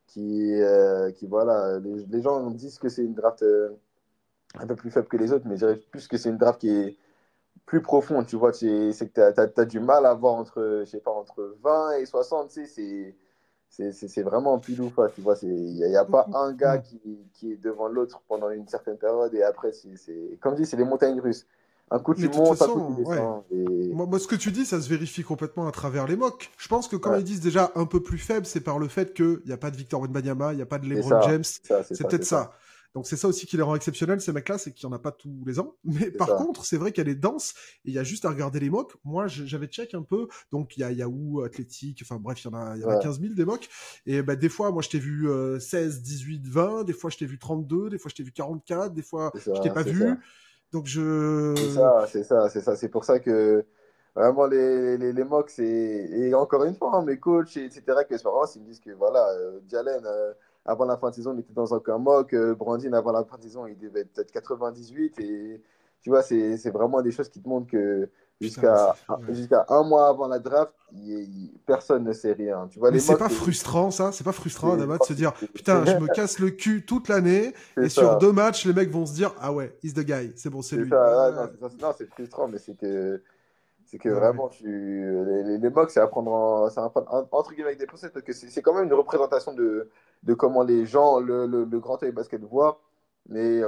qui voilà, les gens disent que c'est une draft un peu plus faible que les autres, mais je dirais plus que c'est une draft qui est plus profond, tu vois, c'est que tu as, du mal à voir entre, je sais pas, entre 20 et 60, tu sais, c'est vraiment pile ou face, tu vois, il n'y a pas un gars Mhm. qui est devant l'autre pendant une certaine période et après, comme je dis, c'est les montagnes russes. Un coup tu Mais de toute montes, un coup tu façon, ouais. descends. Et... Moi, ce que tu dis, ça se vérifie complètement à travers les mocks. Je pense que quand Ouais, ils disent déjà un peu plus faible, c'est par le fait qu'il n'y a pas de Victor Wembanyama, il n'y a pas de c'est LeBron ça, James. c'est ça, c'est C'est ça, peut-être c'est ça. ça. Donc c'est ça aussi qui les rend exceptionnels, ces mecs-là, c'est qu'il n'y en a pas tous les ans. Mais C'est par ça. contre, c'est vrai qu'elle est dense, et il y a juste à regarder les mocks. Moi, j'avais check un peu, donc il y a Yahoo, Athletic, enfin bref, il y en a Ouais, 15 000 des mocks. Et bah, des fois, moi, je t'ai vu 16, 18, 20, des fois, je t'ai vu 32, des fois, je t'ai vu 44, des fois, c'est je t'ai ça, pas c'est ça. vu. Donc C'est je... ça, c'est ça, c'est ça. C'est pour ça que vraiment les mocks, c'est. Et encore une fois, hein, mes coachs, etc., que ils me disent que voilà, Jalen, avant la fin de saison, il était dans aucun mock. Brandin, avant la fin de saison, il devait être peut-être 98. Et tu vois, c'est vraiment des choses qui te montrent que Putain, mais ouais. jusqu'à un mois avant la draft, personne ne sait rien. Tu vois, Mais les c'est mocks, pas frustrant, ça? C'est pas frustrant, c'est Adama, de se dire, putain, je me casse le cul toute l'année, et c'est sur ça. 2 matchs, les mecs vont se dire, ah ouais, he's the guy, c'est bon, c'est C'est lui. ça. Ouais, Ouais, non, c'est ça. Non, c'est frustrant, mais c'est que ouais, ouais. vraiment, les mocks, c'est apprendre, c'est apprendre entre guillemets avec des pincettes, parce que c'est quand même une représentation de comment les gens, le grand œil basket voit. Mais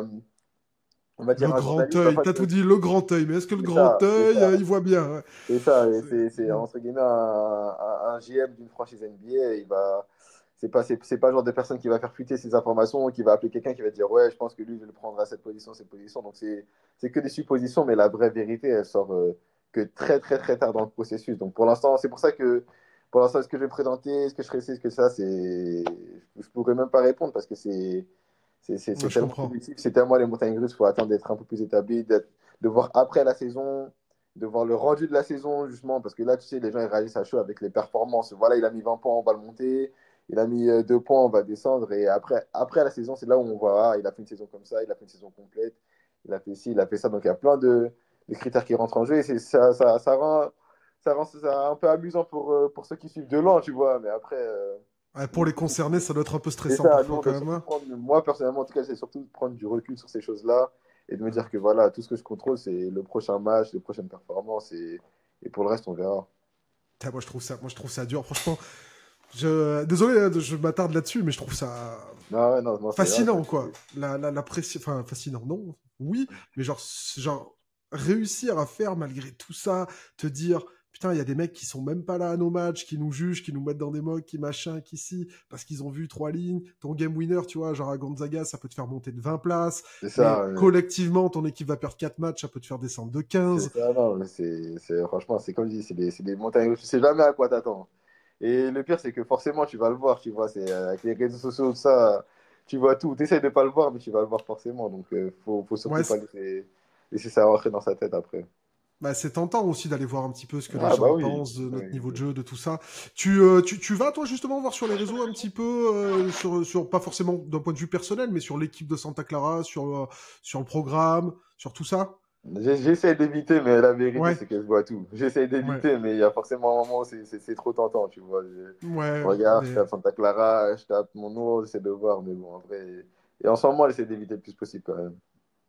on va Le dire un grand journaliste va œil, pas t'as tout te. dit, le grand œil, mais est-ce que le C'est grand ça, c'est œil, ça. il voit bien? Ouais. C'est ça, et C'est- c'est entre guillemets un GM d'une franchise NBA, il va, c'est pas le genre de personne qui va faire fuiter ses informations, qui va appeler quelqu'un qui va dire ouais, je pense que lui, je vais le prendre à cette position. Donc c'est que des suppositions, mais la vraie vérité, elle sort que très très très tard dans le processus. Donc pour l'instant, c'est pour ça que pour l'instant, est-ce que je vais me présenter, est-ce que je serai ci, est-ce que ça, je pourrais même pas répondre parce que Ouais, c'est je tellement comprends. subjectif, c'est tellement les montagnes russes, il faut attendre d'être un peu plus établi, de voir après la saison, de voir le rendu de la saison, justement, parce que là, tu sais, les gens, ils réalisent à chaud avec les performances. Voilà, il a mis 20 points, on va le monter. Il a mis 2 points, on va descendre. Et après la saison, c'est là où on voit, ah, il a fait une saison comme ça, il a fait une saison complète, il a fait ci, il a fait ça. Donc, il y a plein de critères qui rentrent en jeu. Et ça rend ça un peu amusant pour ceux qui suivent de loin, tu vois. Mais après, Ouais, pour nous, les concernés, ça doit être un peu c'est stressant ça, nous, parfois on quand doit même, surtout hein. prendre, moi personnellement, en tout cas, c'est surtout de prendre du recul sur ces choses-là et de me Ouais. dire que voilà, tout ce que je contrôle, c'est le prochain match, les prochaines performances et pour le reste, on verra. Putain, moi, je trouve ça dur, franchement. Désolé, hein, je m'attarde là-dessus, mais je trouve ça Non, ouais, non, c'est vrai. fascinant, quoi. La pression, enfin, fascinant, non, oui, mais genre, réussir à faire malgré tout ça, te dire, putain, il y a des mecs qui sont même pas là à nos matchs, qui nous jugent, qui nous mettent dans des mocks, qui machin, qui si, parce qu'ils ont vu 3 lignes. Ton game winner, tu vois, genre à Gonzaga, ça peut te faire monter de 20 places, C'est ça, mais collectivement, ton équipe va perdre 4 matchs, ça peut te faire descendre de c'est 15. ça, non, mais franchement, c'est comme je dis, c'est des montagnes russes, tu sais jamais à quoi t'attendre. Et le pire, c'est que forcément, tu vas le voir, tu vois, avec les réseaux sociaux, tout ça, tu vois tout. Tu essaies de pas le voir, mais tu vas le voir forcément. Donc, faut surtout Ouais, pas laisser ça rentrer dans sa tête après. bah, c'est tentant aussi d'aller voir un petit peu ce que les Ah, bah gens oui. pensent de notre Oui, niveau de oui. jeu, de tout ça. Tu vas, toi, justement, voir sur les réseaux un petit peu, pas forcément d'un point de vue personnel, mais sur l'équipe de Santa Clara, sur le programme, sur tout ça? J'essaie d'éviter, mais la vérité, Ouais, c'est que je vois tout. J'essaie ouais, d'éviter, mais il y a forcément un moment où c'est trop tentant, tu vois. Je ouais, regarde, je mais tape Santa Clara, je tape mon nom, j'essaie de voir, mais bon, après. Et en ce moment, j'essaie d'éviter le plus possible quand même.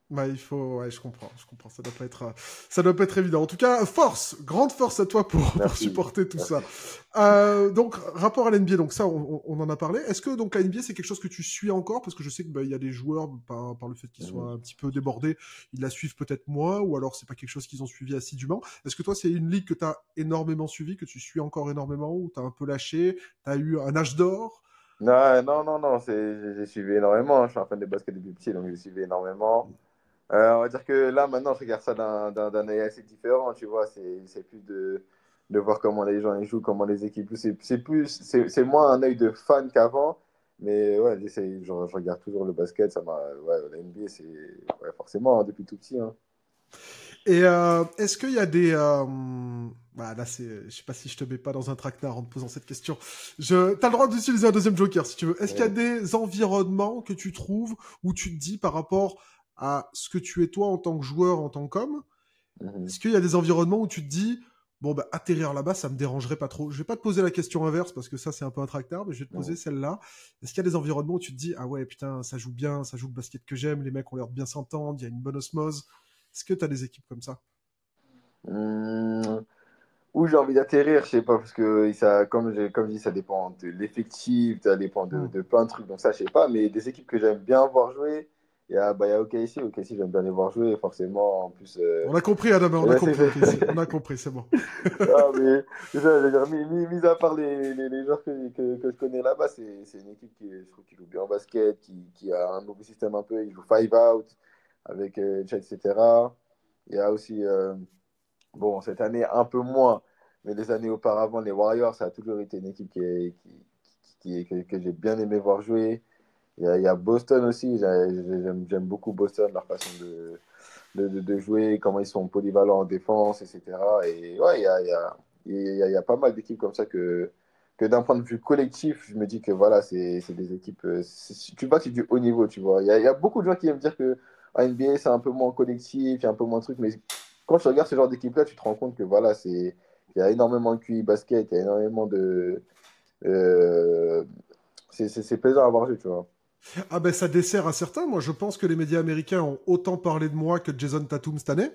bah, ouais, je comprends, ça doit pas être évident. En tout cas, grande force à toi pour Merci. supporter tout ça. Merci. Donc, rapport à l'NBA, donc ça, on en a parlé. Est-ce que donc la NBA, c'est quelque chose que tu suis encore? Parce que je sais que bah, il y a des joueurs, par le fait qu'ils soient Mhm. un petit peu débordés, ils la suivent peut-être moins, ou alors c'est pas quelque chose qu'ils ont suivi assidûment. Est-ce que toi, c'est une ligue que tu as énormément suivi, que tu suis encore énormément, ou tu as un peu lâché, tu as eu un âge d'or? Non, non, non, non, j'ai suivi énormément. Je suis un fan de basket depuis petit, donc j'ai suivi énormément. On va dire que là, maintenant, je regarde ça d'un œil assez différent, tu vois. C'est plus de voir comment les gens ils jouent, comment les équipes jouent. C'est moins un œil de fan qu'avant. Mais ouais, je regarde toujours le basket. Ouais, la NBA, c'est ouais, forcément hein, depuis tout petit. Hein. Et est-ce qu'il y a des... Bah là, je sais pas si je te mets pas dans un traquenard en te posant cette question. T'as le droit d'utiliser un deuxième joker si tu veux. Est-ce qu'il y a Ouais. des environnements que tu trouves où tu te dis par rapport à ce que tu es toi en tant que joueur, en tant qu'homme, Mhm. est-ce qu'il y a des environnements où tu te dis, bon, bah, atterrir là-bas, ça me dérangerait pas trop. Je vais pas te poser la question inverse parce que ça, c'est un peu un traquenard, mais je vais te poser Mhm. celle-là. Est-ce qu'il y a des environnements où tu te dis, ah ouais, putain, ça joue bien, ça joue le basket que j'aime, les mecs ont l'air de bien s'entendre, il y a une bonne osmose. Est-ce que tu as des équipes comme ça? Hum, Où j'ai envie d'atterrir, je sais pas, parce que ça, comme je dis, ça dépend de l'effectif, ça dépend Hmm. de plein de trucs, donc ça, je sais pas, mais des équipes que j'aime bien voir jouer, il y a OKC. OKC, j'aime bien les voir jouer, forcément. En plus, On a compris, Adam, on a là, compris, ok, on a compris, c'est bon. non, mais c'est ça, je veux dire, mis à part les joueurs que je connais là-bas, c'est une équipe qui, je trouve, qui joue bien au basket, qui a un nouveau système un peu. Ils jouent five out avec Chet, etc. Il y a aussi, bon, cette année un peu moins, mais les années auparavant, les Warriors, ça a toujours été une équipe que j'ai bien aimé voir jouer. Il y a Boston aussi, j'aime beaucoup Boston, leur façon de jouer, comment ils sont polyvalents en défense, etc. Et ouais, il y a pas mal d'équipes comme ça que d'un point de vue collectif, je me dis que voilà, c'est des équipes. Tu vois que c'est du haut niveau, tu vois. Il y a beaucoup de gens qui aiment dire que en NBA, c'est un peu moins collectif, il y a un peu moins de trucs, mais quand tu regardes ce genre d'équipe-là, tu te rends compte que voilà, il y a énormément de QI basket, il y a énormément de. euh, c'est plaisant à voir jouer, tu vois. Ah ben ça dessert à certains. Moi, je pense que les médias américains ont autant parlé de moi que de Jason Tatum cette année.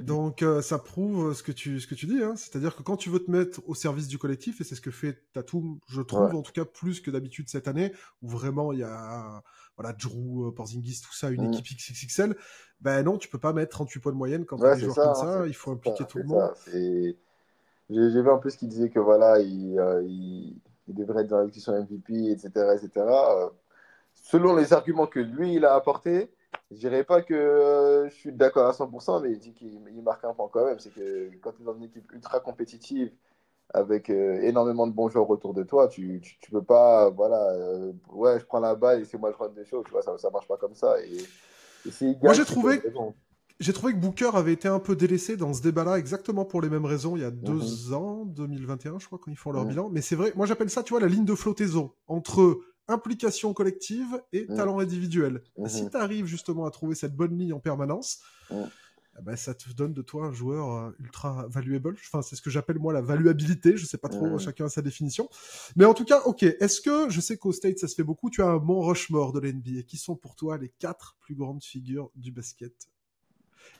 Donc ça prouve ce que tu dis. Hein. C'est-à-dire que quand tu veux te mettre au service du collectif, et c'est ce que fait Tatum, je trouve, Ouais. en tout cas plus que d'habitude cette année, où vraiment il y a voilà, Drew, Porzingis, tout ça, une Mm. équipe XXXL, ben non, tu peux pas mettre 38 points de moyenne quand tu as Ouais, des c'est joueurs comme ça, hein, ça. Il faut c'est ça, impliquer tout le c'est monde. ça. J'ai vu un peu ce qu'il disait que voilà, il devrait être dans la discussion MVP, etc., etc. Selon les arguments que lui, il a apportés, je dirais pas que je suis d'accord à 100%, mais il dit qu'il marque un point quand même. C'est que quand tu es dans une équipe ultra compétitive, avec énormément de bons joueurs autour de toi, tu peux pas, voilà, ouais, je prends la balle et c'est moi je run des choses, tu vois, ça marche pas comme ça. Et s'il Moi, gagne, c'est pour une raison. j'ai trouvé que Booker avait été un peu délaissé dans ce débat-là, exactement pour les mêmes raisons, il y a Mhm, 2 ans, 2021, je crois, quand ils font leur mhm, bilan. Mais c'est vrai, moi j'appelle ça, tu vois, la ligne de flottaison entre implication collective et mhm, talent individuel. Si mhm, tu arrives justement à trouver cette bonne ligne en permanence, mhm. eh ben, ça te donne de toi un joueur ultra valuable. Enfin, c'est ce que j'appelle moi la valuabilité. Je sais pas trop, Mhm. chacun a sa définition. Mais en tout cas, ok. Est-ce que, je sais qu'au State ça se fait beaucoup, tu as un Mont Rushmore de l'NBA. Qui sont pour toi les 4 plus grandes figures du basket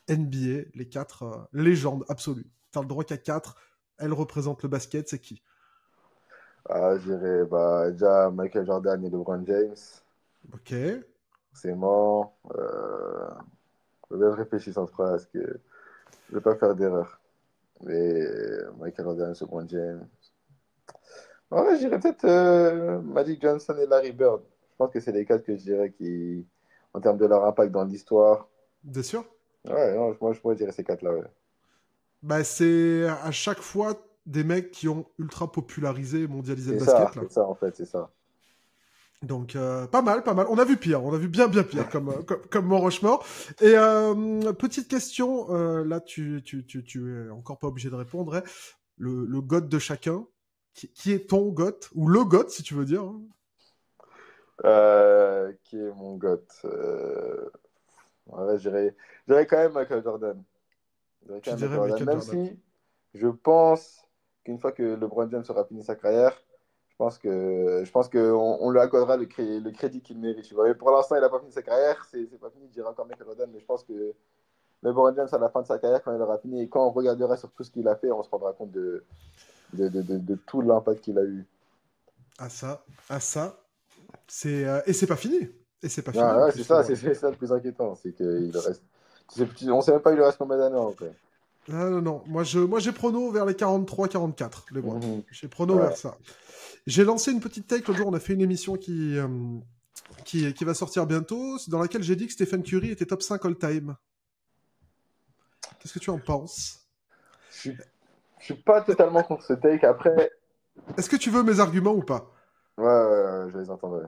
NBA, les 4 légendes absolues? Tu as le droit qu'à 4. Elles représentent le basket. C'est qui? Ah, je dirais bah, déjà Michael Jordan et LeBron James, Ok. c'est mort. Faut bien réfléchir sans phrase, que je vais pas faire d'erreur. Mais Michael Jordan, LeBron James. Ouais, je dirais peut-être Magic Johnson et Larry Bird. Je pense que c'est les quatre que je dirais qui, en termes de leur impact dans l'histoire. Bien sûr. Ouais, non, moi, je pourrais dire ces quatre-là, ouais. Bah, c'est à chaque fois des mecs qui ont ultra popularisé et mondialisé le basket, là. C'est ça, en fait, c'est ça. Donc pas mal, pas mal. On a vu pire, on a vu bien bien pire comme Mont Rushmore. Et petite question, là tu es encore pas obligé de répondre. Hein. Le GOAT de chacun, qui est ton GOAT ou le GOAT si tu veux dire. Hein. Qui est mon GOAT? Ouais, je dirais quand même Michael Jordan. Je dirais quand Tu même dirais Michael Jordan. Michael Même Jordan. si je pense qu'une fois que LeBron James aura fini sa carrière, je pense on lui accordera le crédit qu'il mérite. Tu vois. Mais pour l'instant, il n'a pas fini sa carrière. C'est pas fini, je dirais encore Michael Jordan. Mais je pense que LeBron James, à la fin de sa carrière, quand il aura fini, et quand on regardera sur tout ce qu'il a fait, on se rendra compte de tout l'impact qu'il a eu. À ça, c'est et c'est pas fini. Et c'est pas fini Ah, en ouais, c'est plus ça, LeBron. c'est ça le plus inquiétant. C'est qu'il reste. On sait même pas il lui reste combien d'années après. Ah non non, moi j'ai prono vers les 43-44 LeBron. Mhm. J'ai prono vers Ouais. ça. J'ai lancé une petite take l'autre jour, on a fait une émission qui va sortir bientôt, dans laquelle j'ai dit que Stephen Curry était top 5 all-time. Qu'est-ce que tu en penses? Je suis, je suis pas totalement contre ce take. Après, Est-ce que tu veux mes arguments ou pas? je les entendrai.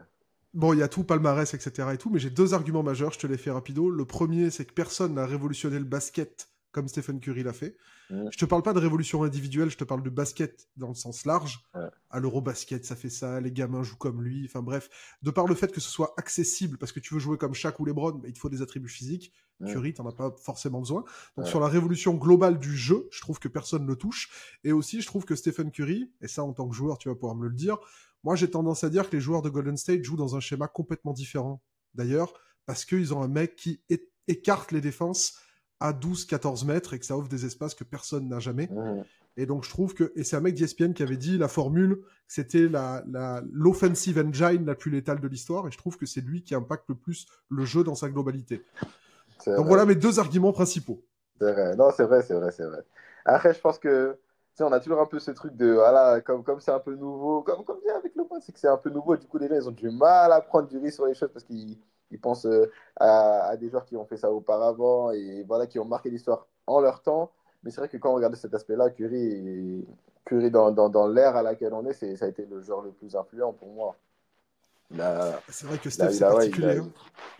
Bon, il y a tout, palmarès, etc. et tout, mais j'ai 2 arguments majeurs, je te les fais rapido. Le premier, c'est que personne n'a révolutionné le basket comme Stephen Curry l'a fait. Mhm. Je te parle pas de révolution individuelle, je te parle de basket dans le sens large. Ouais. À l'Eurobasket, ça fait ça, les gamins jouent comme lui, enfin bref. De par le fait que ce soit accessible, parce que tu veux jouer comme Shaq ou LeBron, bah, il te faut des attributs physiques. Mhm. Curry, t'en as pas forcément besoin. Donc Ouais. sur la révolution globale du jeu, je trouve que personne ne touche. Et aussi, je trouve que Stephen Curry, et ça en tant que joueur, tu vas pouvoir me le dire, moi j'ai tendance à dire que les joueurs de Golden State jouent dans un schéma complètement différent. D'ailleurs, parce qu'ils ont un mec qui écarte les défenses à 12-14 mètres et que ça offre des espaces que personne n'a jamais. Mhm. Et donc, je trouve que, et c'est un mec d'ESPN qui avait dit la formule, c'était l'offensive engine la plus létale de l'histoire. Et je trouve que c'est lui qui impacte le plus le jeu dans sa globalité. C'est Donc vrai. voilà mes deux arguments principaux. C'est vrai. Non, c'est vrai, c'est vrai, c'est vrai. Après, je pense que, tu sais, on a toujours un peu ce truc de, voilà, comme c'est un peu nouveau, comme dit avec le point, c'est que c'est un peu nouveau. Du coup, les gens, ils ont du mal à prendre du risque sur les choses parce qu'ils pensent à des joueurs qui ont fait ça auparavant et voilà, qui ont marqué l'histoire en leur temps. Mais c'est vrai que quand on regarde cet aspect-là, Curry dans l'ère à laquelle on est, ça a été le joueur le plus influent pour moi. Il a, C'est vrai que il a, Steph, il c'est a, ouais, particulier. Hein.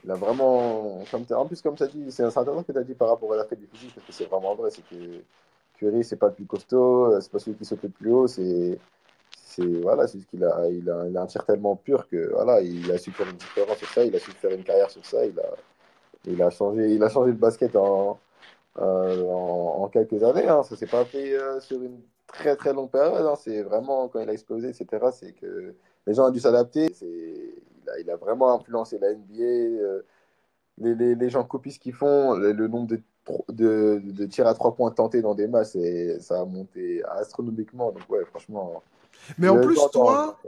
il a vraiment. En plus, comme tu as dit, c'est intéressant que tu as dit par rapport à l'aspect du physique, parce que c'est vraiment vrai. C'est que Curry, c'est pas le plus costaud, c'est pas celui qui saute le plus haut, voilà, c'est juste il a un tir tellement pur que voilà, il a su faire une différence sur ça, il a su faire une carrière sur ça, il a changé le basket en quelques années. Hein. Ça s'est pas fait sur une très très longue période. Hein. C'est vraiment quand il a explosé, etc. C'est que les gens ont dû s'adapter. Il a vraiment influencé la NBA. Les gens copient ce qu'ils font. Le nombre de tirs à 3 points tentés dans des matchs, ça a monté astronomiquement. Donc ouais, franchement, Mais en plus, j'entends. toi,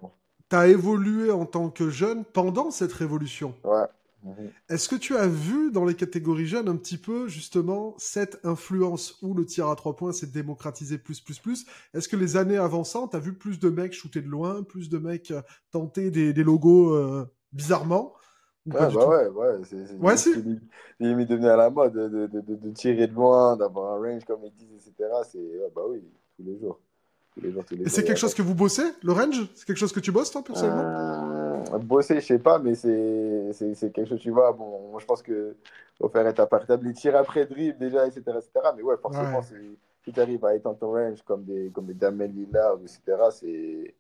tu as évolué en tant que jeune pendant cette révolution. Ouais. Mhm. Est-ce que tu as vu dans les catégories jeunes un petit peu justement cette influence où le tir à 3 points s'est démocratisé plus? Est-ce que les années avançant, tu as vu plus de mecs shooter de loin, plus de mecs tenter des logos bizarrement ou pas Ouais, du bah tout? ouais, ouais. Ouais, si. C'est limite devenu à la mode de tirer de loin, d'avoir un range comme ils disent, etc. Ouais, bah oui, tous les jours. Tous les jours, tous les Et jours, c'est il y quelque a chose que vous bossez, le range? C'est quelque chose que tu bosses toi personnellement? Bosser, je sais pas, mais c'est quelque chose, tu vois. Bon, moi, je pense que faut faire étape par étape. Les tirs après dribble, déjà, etc., etc. Mais ouais, forcément, Ouais. si tu arrives à étendre ton range comme des Damien Lillard, etc.,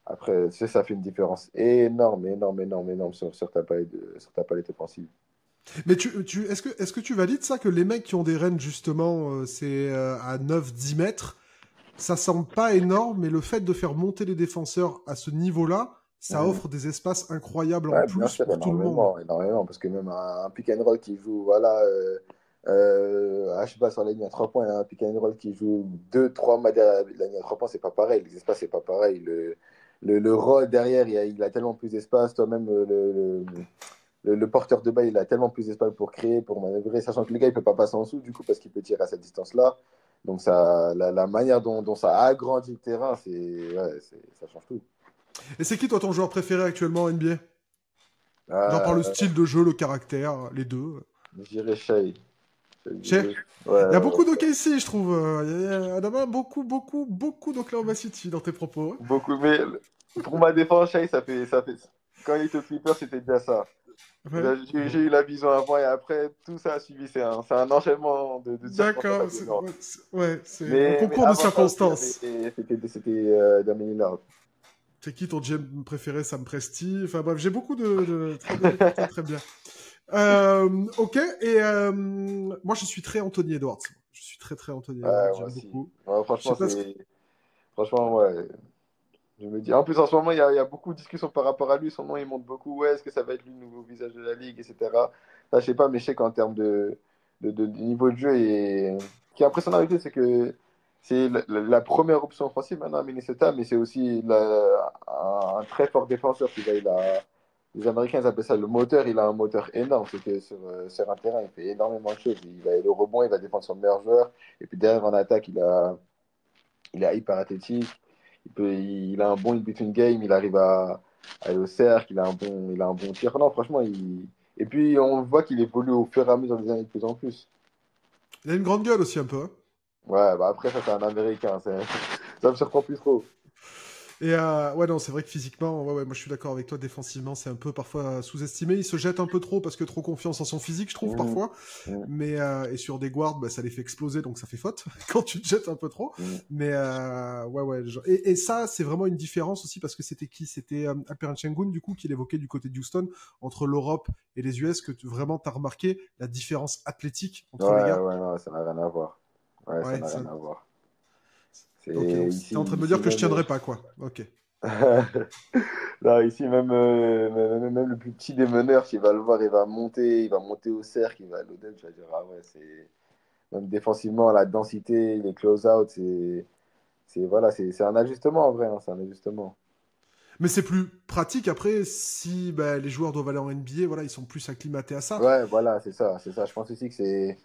après, ça fait une différence énorme, énorme, énorme, énorme sur ta palette offensive. Mais est-ce que tu valides ça que les mecs qui ont des ranges justement, c'est à 9-10 mètres, ça semble pas énorme, mais le fait de faire monter les défenseurs à ce niveau-là, ça Mhm. offre des espaces incroyables en Ouais, bien plus sûr, pour tout le monde. énormément, énormément, parce que même un pick and roll qui joue, voilà, je sais pas, sur la ligne à 3 points, un pick and roll qui joue 2-3 mètres derrière la ligne à 3 points, c'est pas pareil, les espaces, c'est pas pareil. Le roll derrière, il a tellement plus d'espace, toi-même, le porteur de balle, il a tellement plus d'espace pour créer, pour manœuvrer, sachant que le gars, il peut pas passer en dessous, du coup, parce qu'il peut tirer à cette distance-là. Donc, la manière dont ça agrandit le terrain, ouais, ça change tout. Et c'est qui toi ton joueur préféré actuellement en NBA? Genre par le Euh, style de jeu, le caractère, les deux. je dirais Shai. Chez. Ouais, ouais, Il y a ouais. beaucoup d'OKC, je trouve. Adama, beaucoup d'Oklahoma City dans tes propos. Hein. Beaucoup. Mais pour ma défense, Shai, quand il était au Clipper, c'était déjà ça. Ouais. J'ai Bon. eu la vision avant et après, tout ça a suivi. C'est un enchaînement de circonstances D'accord. atténuantes. Ouais, c'est un Mais concours de avant ça aussi, circonstances. c'était Damien Lillard. C'est qui ton GM préféré, Sam Presti? Enfin bref, j'ai beaucoup de très bien, très très bien. Ok, et moi je suis très Anthony Edwards. Je suis très très Anthony Edwards, Ouais, moi j'aime aussi. beaucoup. Ouais, Je sais franchement, pas ce que... franchement, ouais. Je me dis. En plus, en ce moment, il y a beaucoup de discussions par rapport à lui. Son nom, il monte beaucoup. Ouais, est-ce que ça va être lui le nouveau visage de la ligue, etc. Ça, je sais pas, mais je sais qu'en termes de niveau de jeu, et ce qui est impressionnant avec lui, c'est que c'est la première option offensive maintenant à Minnesota, mais c'est aussi un très fort défenseur. Les Américains ils appellent ça le moteur. Il a un moteur énorme. C'est que sur un terrain, il fait énormément de choses. Il va le rebond, il va défendre son meilleur joueur. Et puis derrière, en attaque, il est hyper athlétique. Il a un bon in-between game. Il arrive à aller au cercle. Il a un bon tir. Non, franchement, et puis on voit qu'il évolue au fur et à mesure des années de plus en plus. Il a une grande gueule aussi un peu. Hein. Ouais, bah après, ça, c'est un Américain. Ça me surprend plus trop. Et ouais, non, c'est vrai que physiquement, ouais, moi je suis d'accord avec toi, défensivement, c'est un peu parfois sous-estimé. Il se jette un peu trop parce que trop confiance en son physique, je trouve, Mmh, parfois. mmh, Mais, et sur des guards, bah, ça les fait exploser, donc ça fait faute quand tu te jettes un peu trop. mmh. Mais, ouais. Et ça, c'est vraiment une différence aussi parce que c'était qui? C'était Alperen Sengun, du coup, qui l'évoquait du côté de Houston, entre l'Europe et les US, que vraiment t'as remarqué la différence athlétique Ouais, entre les gars. ouais, non, ça n'a rien à voir. Ouais, ça Ouais, n'a ça... rien à voir. Ok, C'est donc ici, t'es en train de me ici dire que je même. tiendrai pas, quoi. Ok. Là, ici, même le plus petit des meneurs, s'il va le voir, il va monter au cercle, il va à l'audet, tu vas dire, ah ouais, c'est. Même défensivement, la densité, les close-out, c'est. voilà, c'est un ajustement en vrai, hein, c'est un ajustement. Mais c'est plus pratique après si les joueurs doivent aller en NBA, voilà, ils sont plus acclimatés à ça. Ouais, voilà, c'est ça, c'est ça. Je pense aussi que c'est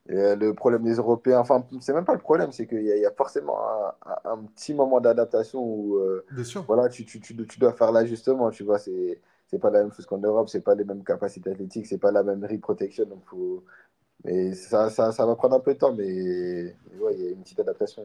le problème des Européens. Enfin, c'est même pas le problème, c'est qu'il y a forcément un petit moment d'adaptation où Bien sûr. voilà, tu dois faire l'ajustement, tu vois. C'est pas la même chose qu'en Europe, c'est pas les mêmes capacités athlétiques, c'est pas la même rim protection. Donc mais ça va prendre un peu de temps, mais ouais, il y a une petite adaptation.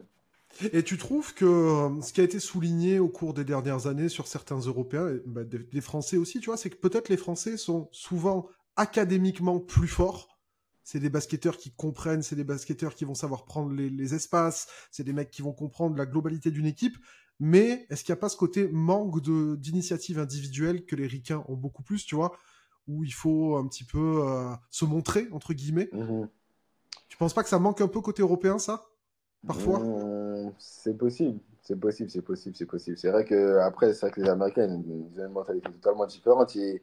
Et tu trouves que ce qui a été souligné au cours des dernières années sur certains Européens, et, des Français aussi, tu vois, c'est que peut-être les Français sont souvent académiquement plus forts. C'est des basketteurs qui comprennent, c'est des basketteurs qui vont savoir prendre les espaces, c'est des mecs qui vont comprendre la globalité d'une équipe. Mais est-ce qu'il n'y a pas ce côté manque d'initiative individuelle que les Ricains ont beaucoup plus, tu vois, où il faut un petit peu se montrer, entre guillemets. Mhm. Tu penses pas que ça manque un peu côté européen, ça, parfois? C'est possible, c'est possible, c'est possible, c'est possible. C'est vrai que après, c'est vrai que les Américains, ils ont une mentalité totalement différente. Et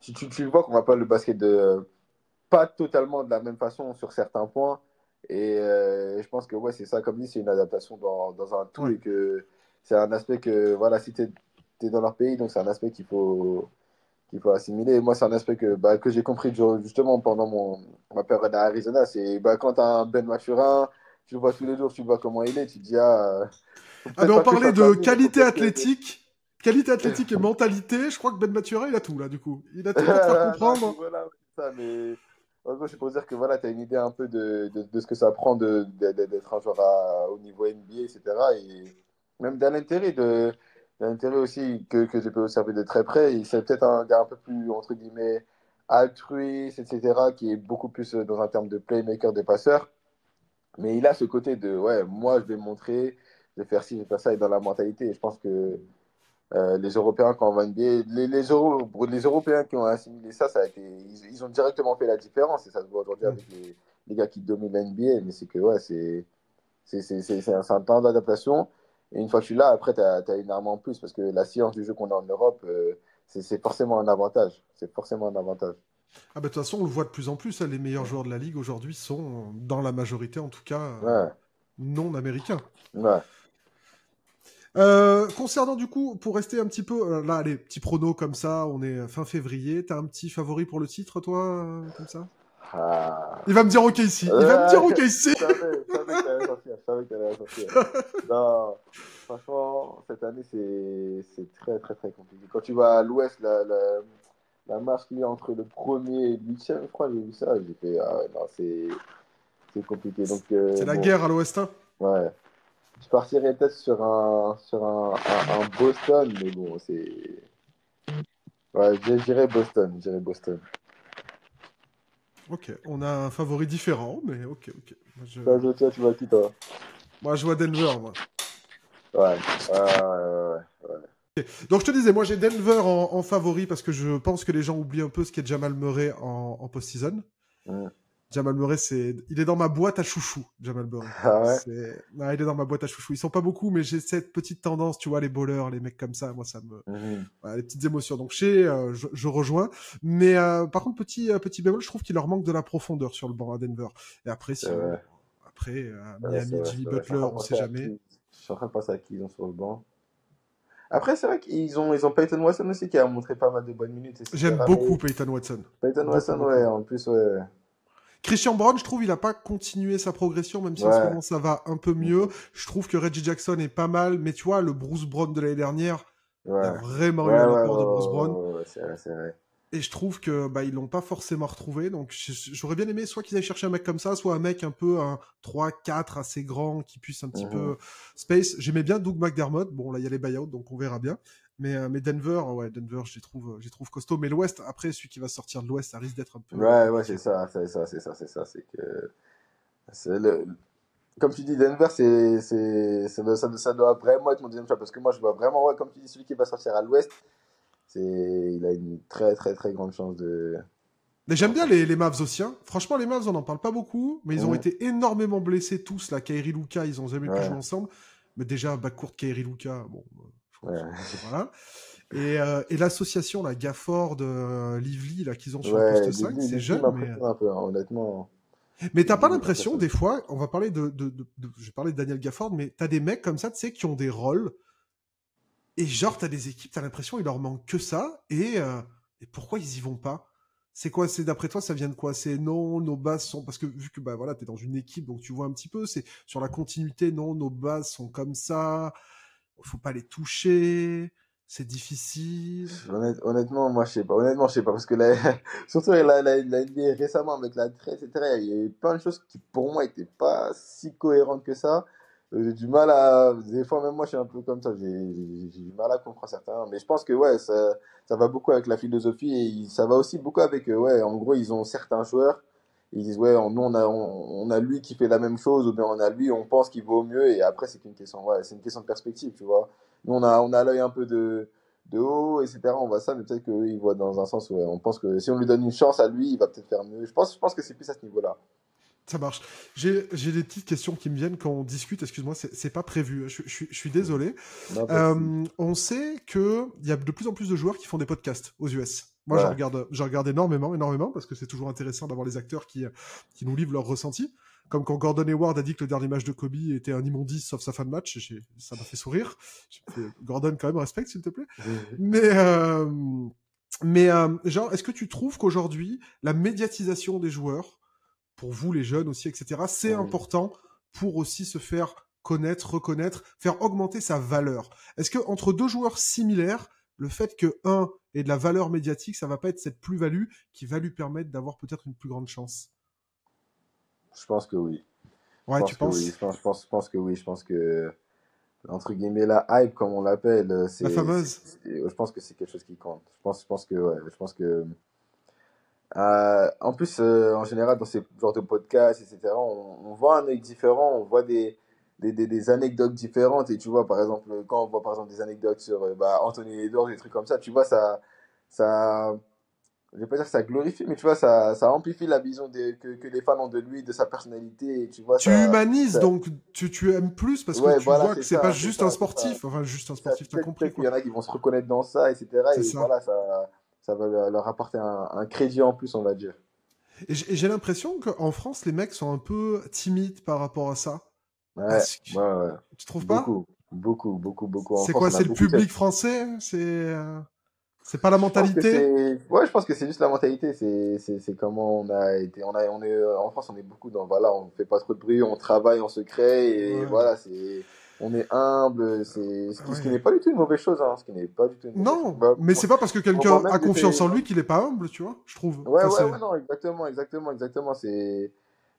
tu le vois qu'on va pas le basket pas totalement de la même façon sur certains points. Et je pense que ouais, c'est ça, comme dit, c'est une adaptation dans un tout Ouais. et que c'est un aspect que, voilà, si tu es dans leur pays, donc c'est un aspect qu'il faut assimiler. Et moi, c'est un aspect que j'ai compris justement pendant ma période à Arizona. C'est quand tu as un Ben Mathurin, tu le vois tous les jours, tu vois comment il est, tu te dis, faut Ah, mais peut-être on pas que je parlait fasse de la même, mais faut qualité peut-être que. athlétique. Qualité athlétique et mentalité, je crois que Ben Maturin, il a tout, là, du coup. Il a tout pour te faire Non, à ce comprendre. niveau-là, ouais, c'est ça, mais en gros, c'est pour dire que voilà, tu as une idée un peu de ce que ça prend d'être un joueur au niveau NBA, etc. Et même d'un intérêt aussi que je peux observer de très près. Et c'est peut-être un gars un peu plus, entre guillemets, altruiste, etc., qui est beaucoup plus dans un terme de playmaker, de passeur. Mais il a ce côté de, ouais, moi, je vais me montrer, je vais faire ci, je vais faire ça, et dans la mentalité. Et je pense que les Européens, quand on va NBA, les Européens qui ont assimilé ça, ça a été, ils ont directement fait la différence. Et ça se voit aujourd'hui Mm. avec les gars qui dominent la NBA. Mais c'est que, ouais, c'est un temps d'adaptation. Et une fois que je suis là, après, tu as une arme en plus. Parce que la science du jeu qu'on a en Europe, c'est forcément un avantage. C'est forcément un avantage. Ah, bah, de toute façon, on le voit de plus en plus, hein, les meilleurs joueurs de la ligue aujourd'hui sont, dans la majorité en tout cas, Ouais, non américains. ouais. Concernant du coup, pour rester un petit peu, là, les petits pronos comme ça, on est fin février, t'as un petit favori pour le titre, toi, comme ça? Ah. Il va me dire OK ici. Il va me dire Ouais, OK ici. je savais que t'allais sortir. Je savais que t'allais sortir. Non, franchement, cette année, c'est très, très, très compliqué. Quand tu vas à l'ouest, la marche qu'il y a entre le premier et le huitième, je crois, j'ai vu ça. J'ai fait, ah ouais, non, c'est compliqué. Donc, C'est la bon, guerre à l'ouest, hein. ouais. Je partirais peut-être sur un Boston, mais bon, c'est. Ouais, je dirais Boston. Je dirais Boston. OK, on a un favori différent, mais OK, OK. Toi, tu vois qui, toi? Moi, je vois Denver, moi. Ouais, ouais. Donc je te disais, moi j'ai Denver en favori parce que je pense que les gens oublient un peu ce qu'est Jamal Murray en post-season. Mm. Jamal Murray, il est dans ma boîte à chouchou, Jamal Murray. Ah ouais? Il est dans ma boîte à chouchou. Ils sont pas beaucoup, mais j'ai cette petite tendance, tu vois, les bowlers, les mecs comme ça, moi ça me, Mhm. voilà, les petites émotions. Donc je rejoins. Mais par contre, petit bémol, je trouve qu'il leur manque de la profondeur sur le banc à Denver. Et après, C'est sinon, vrai. après Ouais, c'est Miami, vrai, Jimmy c'est vrai. Butler, on sait jamais. Je suis en train de penser à qui ils ont sur le banc. Après, c'est vrai qu'ils ont Peyton Watson aussi qui a montré pas mal de bonnes minutes, J'aime etc. beaucoup Mais Peyton Watson. Peyton Beaucoup, Watson, ouais, beaucoup. en plus, ouais. Christian Brown, je trouve, il n'a pas continué sa progression, même si en ce Ouais. moment ça va un peu mieux. Mhm. Je trouve que Reggie Jackson est pas mal, mais tu vois, le Bruce Brown de l'année dernière, il y a Ouais. vraiment eu Ouais, un ouais, apport de Bruce Brown. c'est vrai, c'est vrai. Et je trouve que ils l'ont pas forcément retrouvé. Donc j'aurais bien aimé soit qu'ils aillent chercher un mec comme ça, soit un mec un peu un 3-4 assez grand qui puisse un petit Mhm. peu space. J'aimais bien Doug McDermott. Bon là il y a les buyouts donc on verra bien. Mais Denver, ouais Denver, je les trouve costauds. Mais l'Ouest, après celui qui va sortir de l'Ouest, ça risque d'être un peu Ouais, ouais, compliqué, c'est quoi. ça, c'est ça, c'est ça, c'est ça. C'est que. C'est le... Comme tu dis, Denver, ça doit vraiment être mon deuxième choix. Parce que moi, je vois vraiment, ouais, comme tu dis, celui qui va sortir à l'ouest, il a une très, très, très grande chance Mais de j'aime bien remporter. les Mavs aussi. Hein. Franchement, les Mavs, on n'en parle pas beaucoup, mais ils ont Mhm. été énormément blessés tous. Là, Kairi Luka, ils ont jamais pu jouer Ouais, ensemble. Mais déjà, backcourt Kairi Luka, bon, ouais. voilà. Et l'association, la Gafford, Lively, là, qu'ils ont sur le Ouais, poste 5, c'est Lively jeune, mais m'impressionne un peu, hein, honnêtement. Mais t'as pas Dis-moi, l'impression, des fois, on va parler je vais parler de Daniel Gafford, mais t'as des mecs comme ça, tu sais, qui ont des rôles, et genre, t'as des équipes, t'as l'impression il leur manque que ça, et pourquoi ils y vont pas? C'est quoi, d'après toi, ça vient de quoi? C'est non, nos bases sont, parce que vu que, bah voilà, t'es dans une équipe, donc tu vois un petit peu, c'est sur la continuité, non, nos bases sont comme ça, faut pas les toucher, c'est difficile. Honnêtement, moi, je sais pas. Honnêtement, je sais pas. Parce que surtout la NBA récemment, avec la trade, etc., il y a eu plein de choses qui, pour moi, étaient pas si cohérentes que ça. J'ai du mal à. Des fois, même moi, je suis un peu comme ça. J'ai du mal à comprendre certains. Mais je pense que, ouais, ça va beaucoup avec la philosophie. Et ça va aussi beaucoup avec. Ouais, en gros, ils ont certains joueurs. Ils disent, ouais, nous, on a lui qui fait la même chose. Ou bien on a lui, on pense qu'il vaut mieux. Et après, c'est qu'une question. Ouais, c'est une question de perspective, tu vois. Nous, on a l'œil un peu de haut, etc. On voit ça, mais peut-être qu'eux, ils voient dans un sens où on pense que si on lui donne une chance à lui, il va peut-être faire mieux. Je pense que c'est plus à ce niveau-là. Ça marche. J'ai des petites questions qui me viennent quand on discute. Excuse-moi, c'est pas prévu. Je suis désolé. Non, pas de souci. On sait que il y a de plus en plus de joueurs qui font des podcasts aux US. Moi, Ouais. j'en regarde énormément, énormément, parce que c'est toujours intéressant d'avoir les acteurs qui nous livrent leurs ressentis. Comme quand Gordon Hayward a dit que le dernier match de Kobe était un immondice sauf sa fin de match. Ça m'a fait sourire. Gordon, quand même, respecte, s'il te plaît. Mais genre, est-ce que tu trouves qu'aujourd'hui, la médiatisation des joueurs, pour vous les jeunes aussi, etc., c'est important pour aussi se faire connaître, reconnaître, faire augmenter sa valeur. Est-ce que entre deux joueurs similaires, le fait que un ait de la valeur médiatique, ça va pas être cette plus-value qui va lui permettre d'avoir peut-être une plus grande chance? Je pense que oui. Je Ouais, tu pense que oui. penses? Je pense que oui. Je pense que, entre guillemets, la hype, comme on l'appelle, La fameuse. je pense que c'est quelque chose qui compte. Je pense que, ouais. Je pense que, en plus, en général, dans ces genres de podcasts, etc., on voit un œil différent, on voit des anecdotes différentes. Et tu vois, par exemple, quand on voit par exemple des anecdotes sur Anthony Edwards, des trucs comme ça, tu vois, ça, je vais pas dire que ça glorifie, mais tu vois, ça amplifie la vision que les fans ont de lui, de sa personnalité. Et tu vois, Tu humanises, ça- donc tu aimes plus parce que ouais, tu voilà, vois que c'est c'est pas ça, c'est juste un ça, c'est ça. sportif. Enfin, juste un Ça, sportif, t'as compris, peut-être qu'il quoi. y en a qui vont se reconnaître dans ça, etc. C'est Et ça. voilà, ça va leur apporter un crédit en plus, on va dire. Et j'ai l'impression qu'en France, les mecs sont un peu timides par rapport à ça. Ouais, Parce que, ouais, ouais. tu trouves pas? Beaucoup, beaucoup, beaucoup, beaucoup. En C'est France, quoi? on a C'est le beaucoup de cette. public français? C'est pas la Je pense que mentalité? je pense que c'est juste la mentalité. C'est comment on a été. En France, on est beaucoup dans. Voilà, on fait pas trop de bruit, on travaille en secret et Ouais, voilà, on est humble. Ce qui n'est ouais. pas du tout une mauvaise chose, hein. Ce qui n'est pas du tout une mauvaise chose. Non, mais c'est pas parce que quelqu'un Moi-même, a confiance en lui qu'il est pas humble, tu vois, je trouve. ouais, Enfin, ouais, c'est... ouais, non, exactement, exactement, exactement.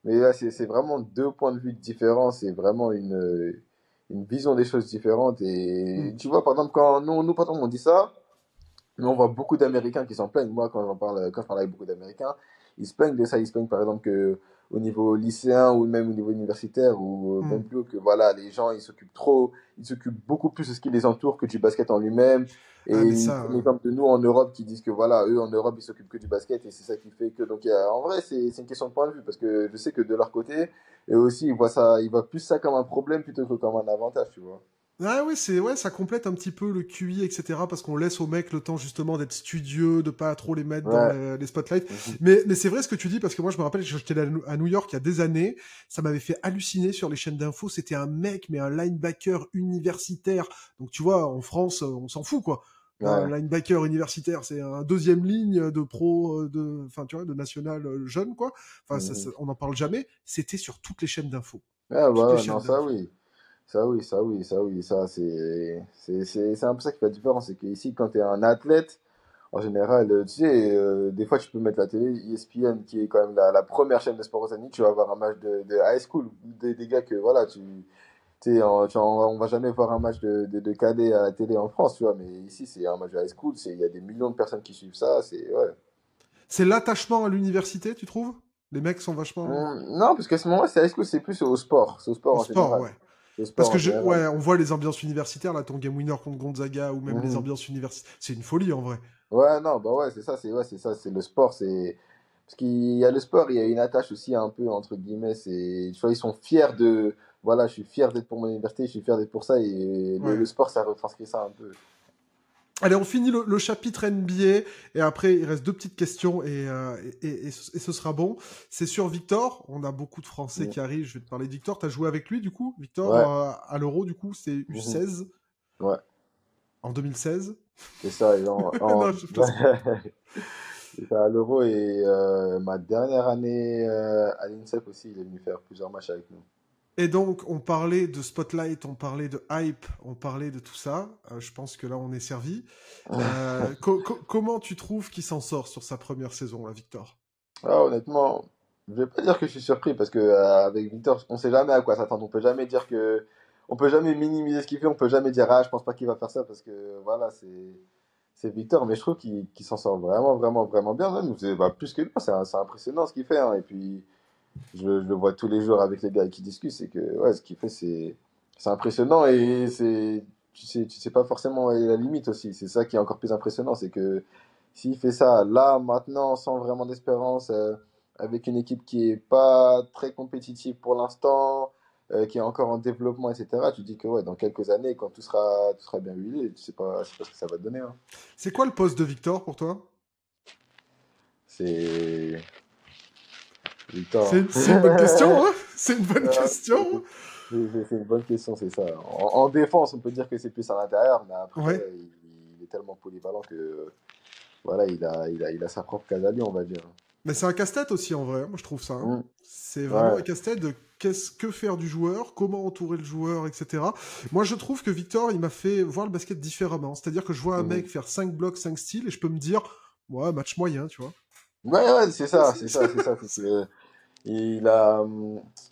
Mais là, c'est vraiment deux points de vue différents. C'est vraiment une vision des choses différentes. Hmm. Et tu vois, par exemple, quand nous, par exemple, on dit ça, mais on voit beaucoup d'Américains qui s'en plaignent. Moi, quand je parle avec beaucoup d'Américains, ils se plaignent de ça. Ils se plaignent, par exemple, que au niveau lycéen ou même au niveau universitaire ou Hmm. même plus haut, que voilà, les gens, ils s'occupent beaucoup plus de ce qui les entoure que du basket en lui-même. Et Ah, mais ils ça... prennent l'exemple de nous en Europe qui disent que voilà, eux en Europe, ils s'occupent que du basket et c'est ça qui fait que. Donc, en vrai, c'est une question de point de vue parce que je sais que de leur côté, eux aussi, ils voient plus ça comme un problème plutôt que comme un avantage, tu vois. Ah oui, ouais, ça complète un petit peu le QI, etc. Parce qu'on laisse aux mecs le temps justement d'être studieux, de pas trop les mettre dans Ouais. les spotlights. Mhm. Mais c'est vrai ce que tu dis parce que moi je me rappelle que j'étais à New York il y a des années, ça m'avait fait halluciner sur les chaînes d'infos. C'était un mec, mais un linebacker universitaire. Donc tu vois, en France, on s'en fout quoi. Un Ouais. linebacker universitaire, c'est un deuxième ligne de pro, enfin tu vois, de national jeune quoi. Enfin, Mhm. on n'en parle jamais. C'était sur toutes les chaînes d'infos, Ah toutes les bah ouais, non, chaînes ça d'infos. oui. Ça oui, ça oui, ça oui, ça c'est un peu ça qui fait la différence, c'est qu'ici quand tu es un athlète, en général, tu sais, des fois tu peux mettre la télé, ESPN qui est quand même la première chaîne de sport aux États-Unis, tu vas avoir un match de high school, des gars que voilà, tu sais, on va jamais voir un match de cadet à la télé en France, tu vois, mais ici c'est un match de high school, il y a des millions de personnes qui suivent ça, ouais. C'est l'attachement à l'université, tu trouves? Les mecs sont vachement Non, parce qu'à ce moment-là, c'est high school, c'est plus au sport, c'est au sport au en sport, général. ouais. C'est au Parce sport que en général. ouais, on voit les ambiances universitaires, là, ton game winner contre Gonzaga, ou même les Mhm. ambiances universitaires. C'est une folie, en vrai. Ouais, non, bah ouais, c'est ça, c'est le sport, c'est parce qu'il y a le sport, il y a une attache aussi un peu entre guillemets, tu vois, ils sont fiers de, voilà, je suis fier d'être pour mon université, je suis fier d'être pour ça, et le Ouais. sport, ça retranscrit ça un peu. Allez, on finit le chapitre NBA et après il reste 2 petites questions et ce sera bon. C'est sur Victor. On a beaucoup de Français qui arrivent. Je vais te parler de Victor. T'as joué avec lui du coup, Victor, Ouais. à l'Euro du coup, c'est Mhm. U16 Ouais, en 2016. c'est ça. Non, je pense que... C'est ça, à l'Euro et ma dernière année à l'INSEP aussi, il est venu faire plusieurs matchs avec nous. Et donc, on parlait de Spotlight, on parlait de Hype, on parlait de tout ça. Je pense que là, on est servi. Comment tu trouves qu'il s'en sort sur sa première saison, là, Victor? Ah, honnêtement, je vais pas dire que je suis surpris parce que avec Victor, on sait jamais à quoi s'attendre. On peut jamais dire que, on peut jamais minimiser ce qu'il fait. On peut jamais dire ah, je pense pas qu'il va faire ça parce que voilà, c'est Victor. Mais je trouve qu'il s'en sort vraiment, vraiment, vraiment bien. Même, c'est plus que bien. C'est impressionnant ce qu'il fait, hein. Et puis je le vois tous les jours avec les gars qui discutent. C'est que ouais, ce qu'il fait, c'est impressionnant et c'est tu sais pas forcément où est la limite aussi. C'est ça qui est encore plus impressionnant, c'est que s'il fait ça là, maintenant, sans vraiment d'espérance, avec une équipe qui est pas très compétitive pour l'instant, qui est encore en développement, etc., tu dis que ouais, dans quelques années, quand tout sera bien huilé, tu sais pas ce que ça va te donner, hein. C'est quoi le poste de Victor pour toi? C'est Victor, C'est une bonne question, hein? C'est une bonne hein. question. C'est une bonne question, c'est ça. En défense, on peut dire que c'est plus à l'intérieur, mais après, Ouais. il est tellement polyvalent que voilà, il a sa propre case à lui, on va dire. Mais c'est un casse-tête aussi, en vrai. Moi, je trouve ça, hein. Mm. C'est vraiment un Ouais. casse-tête de que faire du joueur, comment entourer le joueur, etc. Moi, je trouve que Victor, il m'a fait voir le basket différemment. C'est-à-dire que je vois un Mhm. mec faire 5 blocs, 5 styles, et je peux me dire, ouais, match moyen, tu vois. Ouais, ouais, c'est ça, c'est ça, C'est- c'est ça. C'est que il a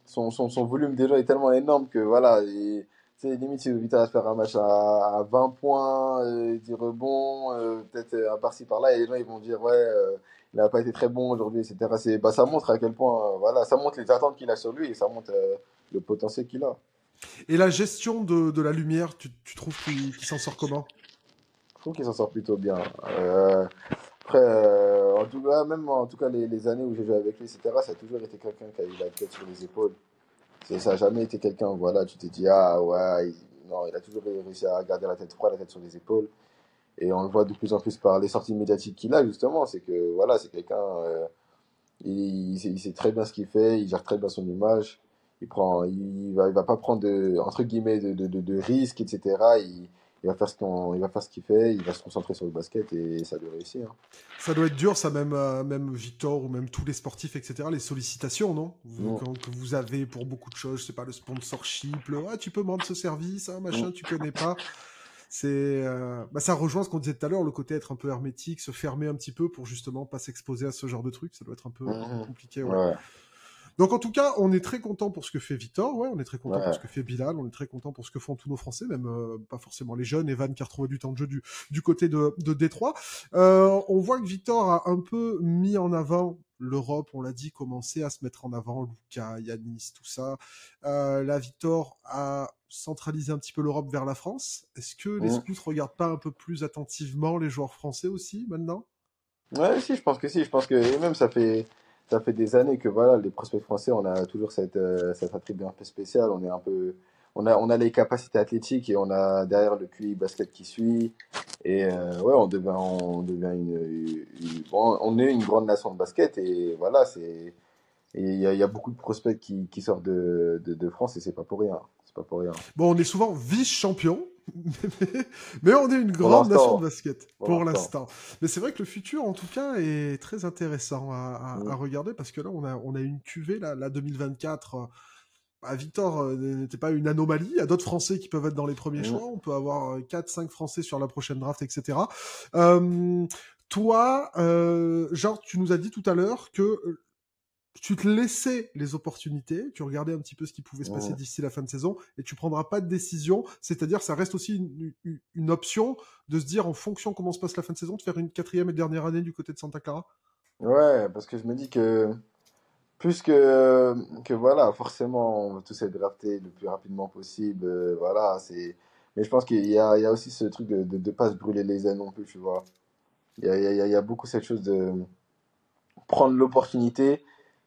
son volume déjà est tellement énorme que voilà, tu sais, limite si Vita va faire un match à 20 points, 10 rebonds, peut-être un par-ci par-là, et les gens ils vont dire ouais, il n'a pas été très bon aujourd'hui, etc. Ça montre à quel point, voilà, ça montre les attentes qu'il a sur lui et ça montre le potentiel qu'il a. Et la gestion de la lumière, tu trouves qu'il s'en sort comment? Je trouve qu'il s'en sort plutôt bien. Après, en tout cas, même en tout cas les années où j'ai joué avec lui, etc., ça a toujours été quelqu'un qui a eu la tête sur les épaules. Ça n'a jamais été quelqu'un, voilà, tu t'es dit, ah ouais, non, il a toujours réussi à garder la tête froide, la tête sur les épaules. Et on le voit de plus en plus par les sorties médiatiques qu'il a, justement. C'est que, voilà, c'est quelqu'un, il sait très bien ce qu'il fait, il gère très bien son image. Il va pas prendre entre guillemets, de risques, etc. Il va faire il va faire ce qu'il fait, il va se concentrer sur le basket et ça lui réussit, hein. Ça doit être dur, ça, même Victor ou même tous les sportifs, etc. Les sollicitations, non? Mm. Que vous avez pour beaucoup de choses, je sais pas, le sponsorship, ah, tu peux me rendre ce service, ah, machin, Mm. tu connais pas. Ça rejoint ce qu'on disait tout à l'heure, le côté être un peu hermétique, se fermer un petit peu pour justement pas s'exposer à ce genre de trucs. Ça doit être un peu Mhm. compliqué, ouais. Ouais, Donc en tout cas, on est très content pour ce que fait Victor, ouais, on est très content pour ce ouais. que fait Bilal, on est très content pour ce que font tous nos Français, même pas forcément les jeunes, Evan qui a retrouvé du temps de jeu du côté de Détroit. On voit que Victor a un peu mis en avant l'Europe, on l'a dit, commencé à se mettre en avant, Luka, Yanis, tout ça. Là, Victor a centralisé un petit peu l'Europe vers la France. Est-ce que les Mm. scouts regardent pas un peu plus attentivement les joueurs français aussi maintenant? Ouais, si, je pense que si. Je pense que, et même ça fait des années que voilà, les prospects français, on a toujours cet attribut un peu spécial. On est un peu, on a les capacités athlétiques et on a derrière le QI basket qui suit. Et ouais, on devient bon, on est une grande nation de basket et voilà, et il y a beaucoup de prospects qui sortent de France et c'est pas pour rien. C'est pas pour rien. Bon, on est souvent vice-champion, mais on est une Pour grande nation de l'instant, basket, pour pour l'instant. l'instant. Mais c'est vrai que le futur, en tout cas, est très intéressant à Mm. regarder, parce que là, on a une cuvée, la 2024. Victor n'était pas une anomalie. Il y a d'autres Français qui peuvent être dans les premiers Mm. choix. On peut avoir 4-5 Français sur la prochaine draft, etc. Euh, Toi, genre, tu nous as dit tout à l'heure que tu te laissais les opportunités, tu regardais un petit peu ce qui pouvait se passer Mm. d'ici la fin de saison et tu prendras pas de décision. C'est-à-dire, ça reste aussi une option de se dire, en fonction comment se passe la fin de saison, de faire une quatrième et dernière année du côté de Santa Clara. Ouais, parce que je me dis que plus que voilà, forcément, on veut tous être draftés le plus rapidement possible. Voilà, mais je pense il y a aussi ce truc de pas se brûler les ailes non plus, tu vois. Il y a beaucoup cette chose de prendre l'opportunité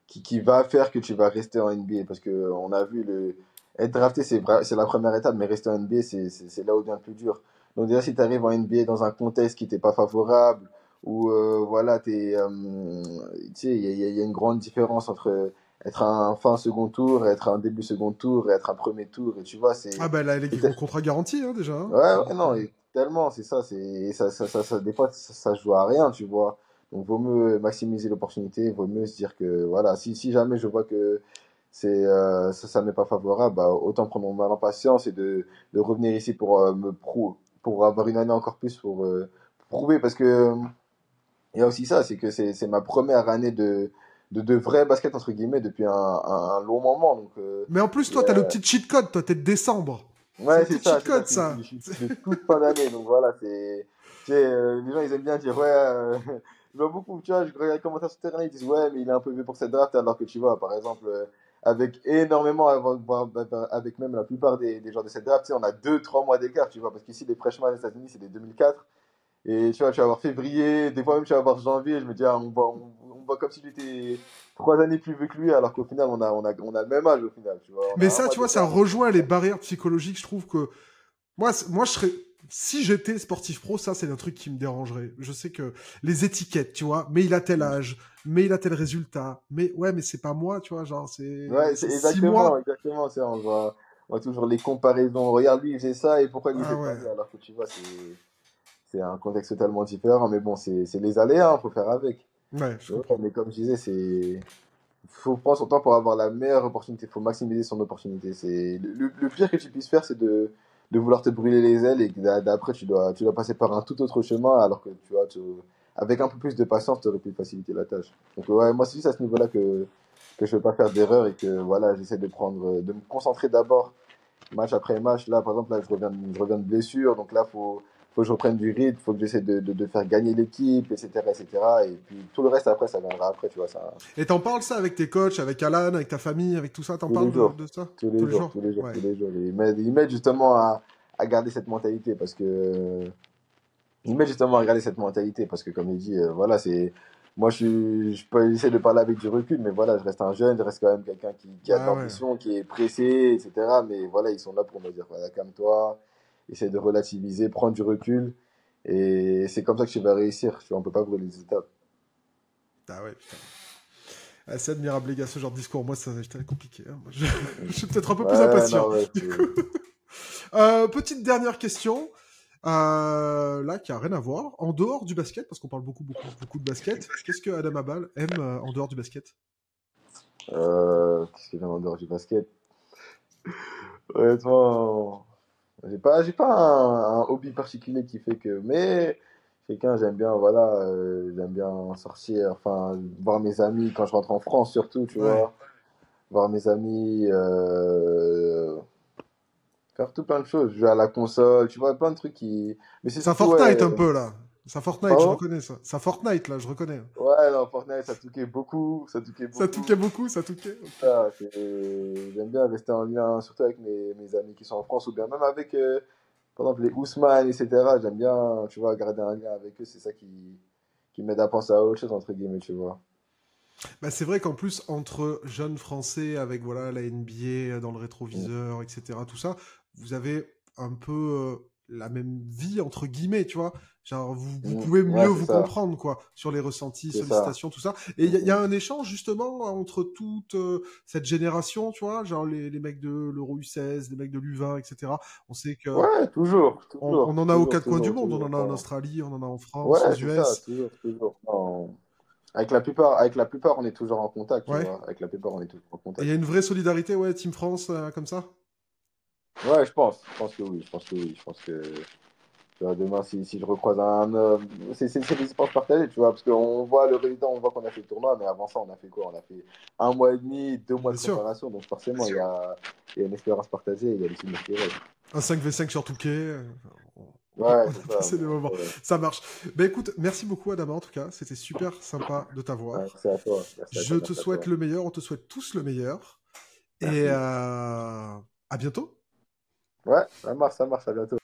qui va faire que tu vas rester en NBA. Parce que on a vu être drafté, c'est la première étape, mais rester en NBA, c'est là où devient le plus dur. Donc déjà, si tu arrives en NBA dans un contexte qui t'est pas favorable, ou voilà, tu sais, il y a une grande différence entre être un fin second tour, être un début second tour, et être un premier tour. Et tu vois, Ah bah là, les contrats garantis, hein, déjà. Hein. ouais, ouais, non, et tellement, c'est ça, des fois, ça se joue à rien, tu vois. Donc, vaut mieux maximiser l'opportunité, vaut mieux se dire que, voilà, si jamais je vois que ça m'est pas favorable, bah, autant prendre mon mal en patience et de revenir ici pour pour avoir une année encore plus pour prouver, parce que, il y a aussi ça, c'est que c'est ma première année de vrai basket, entre guillemets, depuis un long moment, donc, Mais en plus, toi, t'as le petit cheat code, toi, t'es de décembre. C'est ouais, le petit cheat c'est ça, code, ça. je suis de toute fin d'année, donc voilà, tu sais, les gens, ils aiment bien dire, ouais, je vois beaucoup, tu vois, je regarde les commentaires sur Terrain, ils disent, ouais, mais il est un peu vieux pour cette draft, alors que tu vois, par exemple, avec énormément, avec même la plupart des gens de cette draft, tu sais, on a 2, 3 mois d'écart, tu vois, parce qu'ici, les freshmen aux États-Unis, c'est des 2004, et tu vas avoir février, des fois même, tu vas avoir janvier, je me dis, ah, on voit comme s'il était 3 années plus vieux que lui, alors qu'au final, on a le même âge, au final, tu vois, on a Mais un ça, mois tu vois, ça d'écart. rejoint les barrières psychologiques. Je trouve que moi, je serais. Si j'étais sportif pro, ça, c'est un truc qui me dérangerait. Je sais que les étiquettes, tu vois, mais il a tel âge, mais il a tel résultat, mais ouais, mais c'est pas moi, tu vois, genre, Ouais, c'est c'est six exactement, mois. exactement. On va toujours les comparaisons. Regarde, lui, il faisait ça, et pourquoi lui, il Ah fait pas ouais, lui? Alors que tu vois, c'est un contexte totalement différent. Mais bon, c'est les aléas, faut faire avec. ouais, je Ouais, comprends. mais comme je disais, faut prendre son temps pour avoir la meilleure opportunité. Faut maximiser son opportunité. Le pire que tu puisses faire, c'est de vouloir te brûler les ailes, et que d'après, tu dois passer par un tout autre chemin, alors que tu vois, avec un peu plus de patience, tu aurais pu faciliter la tâche. Donc, ouais, moi, c'est juste à ce niveau-là que je ne veux pas faire d'erreur, et que voilà, j'essaie de me concentrer d'abord match après match. Là, par exemple, là, je reviens de blessure, donc là, faut que je reprenne du rythme, faut que j'essaie de faire gagner l'équipe, etc., etc. Et puis tout le reste après, ça viendra après, tu vois, ça, Et t'en parles ça avec tes coachs, avec Alan, avec ta famille, avec tout ça, t'en tous les parles jours, de ça tous tous les les jours, jours? tous les jours, Ouais. tous les jours. Ils m'aident justement à garder cette mentalité, parce que il met justement à regarder cette mentalité, parce que comme il dit, voilà, moi je peux essayer de parler avec du recul, mais voilà, je reste un jeune, je reste quand même quelqu'un qui a de Bah ouais. l'ambition, qui est pressé, etc. Mais voilà, ils sont là pour me dire, voilà, calme-toi, essaie de relativiser, prendre du recul, et c'est comme ça que tu vas réussir. Tu vois, on peut pas brûler les étapes. Ah ouais, putain. Ah, c'est admirable, les gars, ce genre de discours. Moi, ça c'était compliqué. Hein. Moi, je suis peut-être un peu plus Ouais, impatient. non, ouais, Du coup, petite dernière question. Là, qui a rien à voir. En dehors du basket, parce qu'on parle beaucoup, beaucoup, beaucoup de basket, qu'est-ce que Adam Abal aime en dehors du basket? qu'est-ce qu'il y a en dehors du basket? Honnêtement, j'ai pas un hobby particulier qui fait que, mais quelqu'un, j'aime bien, voilà, j'aime bien sortir, enfin, voir mes amis quand je rentre en France, surtout, tu Ouais. vois, voir mes amis, faire tout plein de choses, jouer à la console, tu vois, plein de trucs mais c'est Ça surtout, Fortnite ouais, un peu, là. Ça Fortnite, je pardon? reconnais ça. Ça Fortnite, là, je reconnais. Ouais, non, Fortnite, ça touquait beaucoup, ça touquait Ça touquait beaucoup. beaucoup, ça touquait. Ok. Ça, j'aime bien rester en lien, surtout avec mes amis qui sont en France, ou bien même avec, par exemple, les Ousmane, etc. J'aime bien, tu vois, garder un lien avec eux. C'est ça qui m'aide à penser à autre chose, entre guillemets, tu vois. Bah, c'est vrai qu'en plus, entre jeunes Français, avec voilà, la NBA dans le Mm. rétroviseur, etc., tout ça, vous avez un peu la même vie, entre guillemets, tu vois. Genre, vous Mm. pouvez mieux Ouais, c'est vous ça. comprendre, quoi, sur les ressentis, C'est ça. sollicitations, tout ça. Et il y a Mhm. un échange, justement, entre toute cette génération, tu vois, genre les mecs de l'Euro U16, les mecs de l'U20, etc. On sait que Ouais, toujours, on toujours, en a aux toujours, quatre coins du toujours, monde. On toujours. en a en Non. Australie, on en a en France, aux Ouais, c'est ça, US. toujours, toujours. Non. Avec la plupart, on est toujours en contact, tu Ouais. vois. Avec la plupart, on est toujours en Et il contact. y a une vraie solidarité, ouais, Team France, comme ça. Ouais, je pense. Je pense que oui. Je pense que oui. Je pense que, tu vois, demain, si je recroise un homme, c'est des sports partagés, tu vois, parce qu'on voit le résultat, on voit qu'on a fait le tournoi, mais avant ça, on a fait quoi? On a fait 1 mois et demi, 2 mois Bien de sûr. préparation, donc forcément, il y a une expérience partagée, il y a des souvenirs qui restent. Un 5v5 sur Touquet. Ouais, On a c'est ça. passé des Donc, moments. Ça marche. Ben écoute, merci beaucoup Adama en tout cas. C'était super sympa de ouais, t'avoir. merci à toi. Merci à Je toi. te Merci à souhaite toi. le meilleur. On te souhaite tous le meilleur. Et Merci. à bientôt. Ouais, ça marche, à bientôt.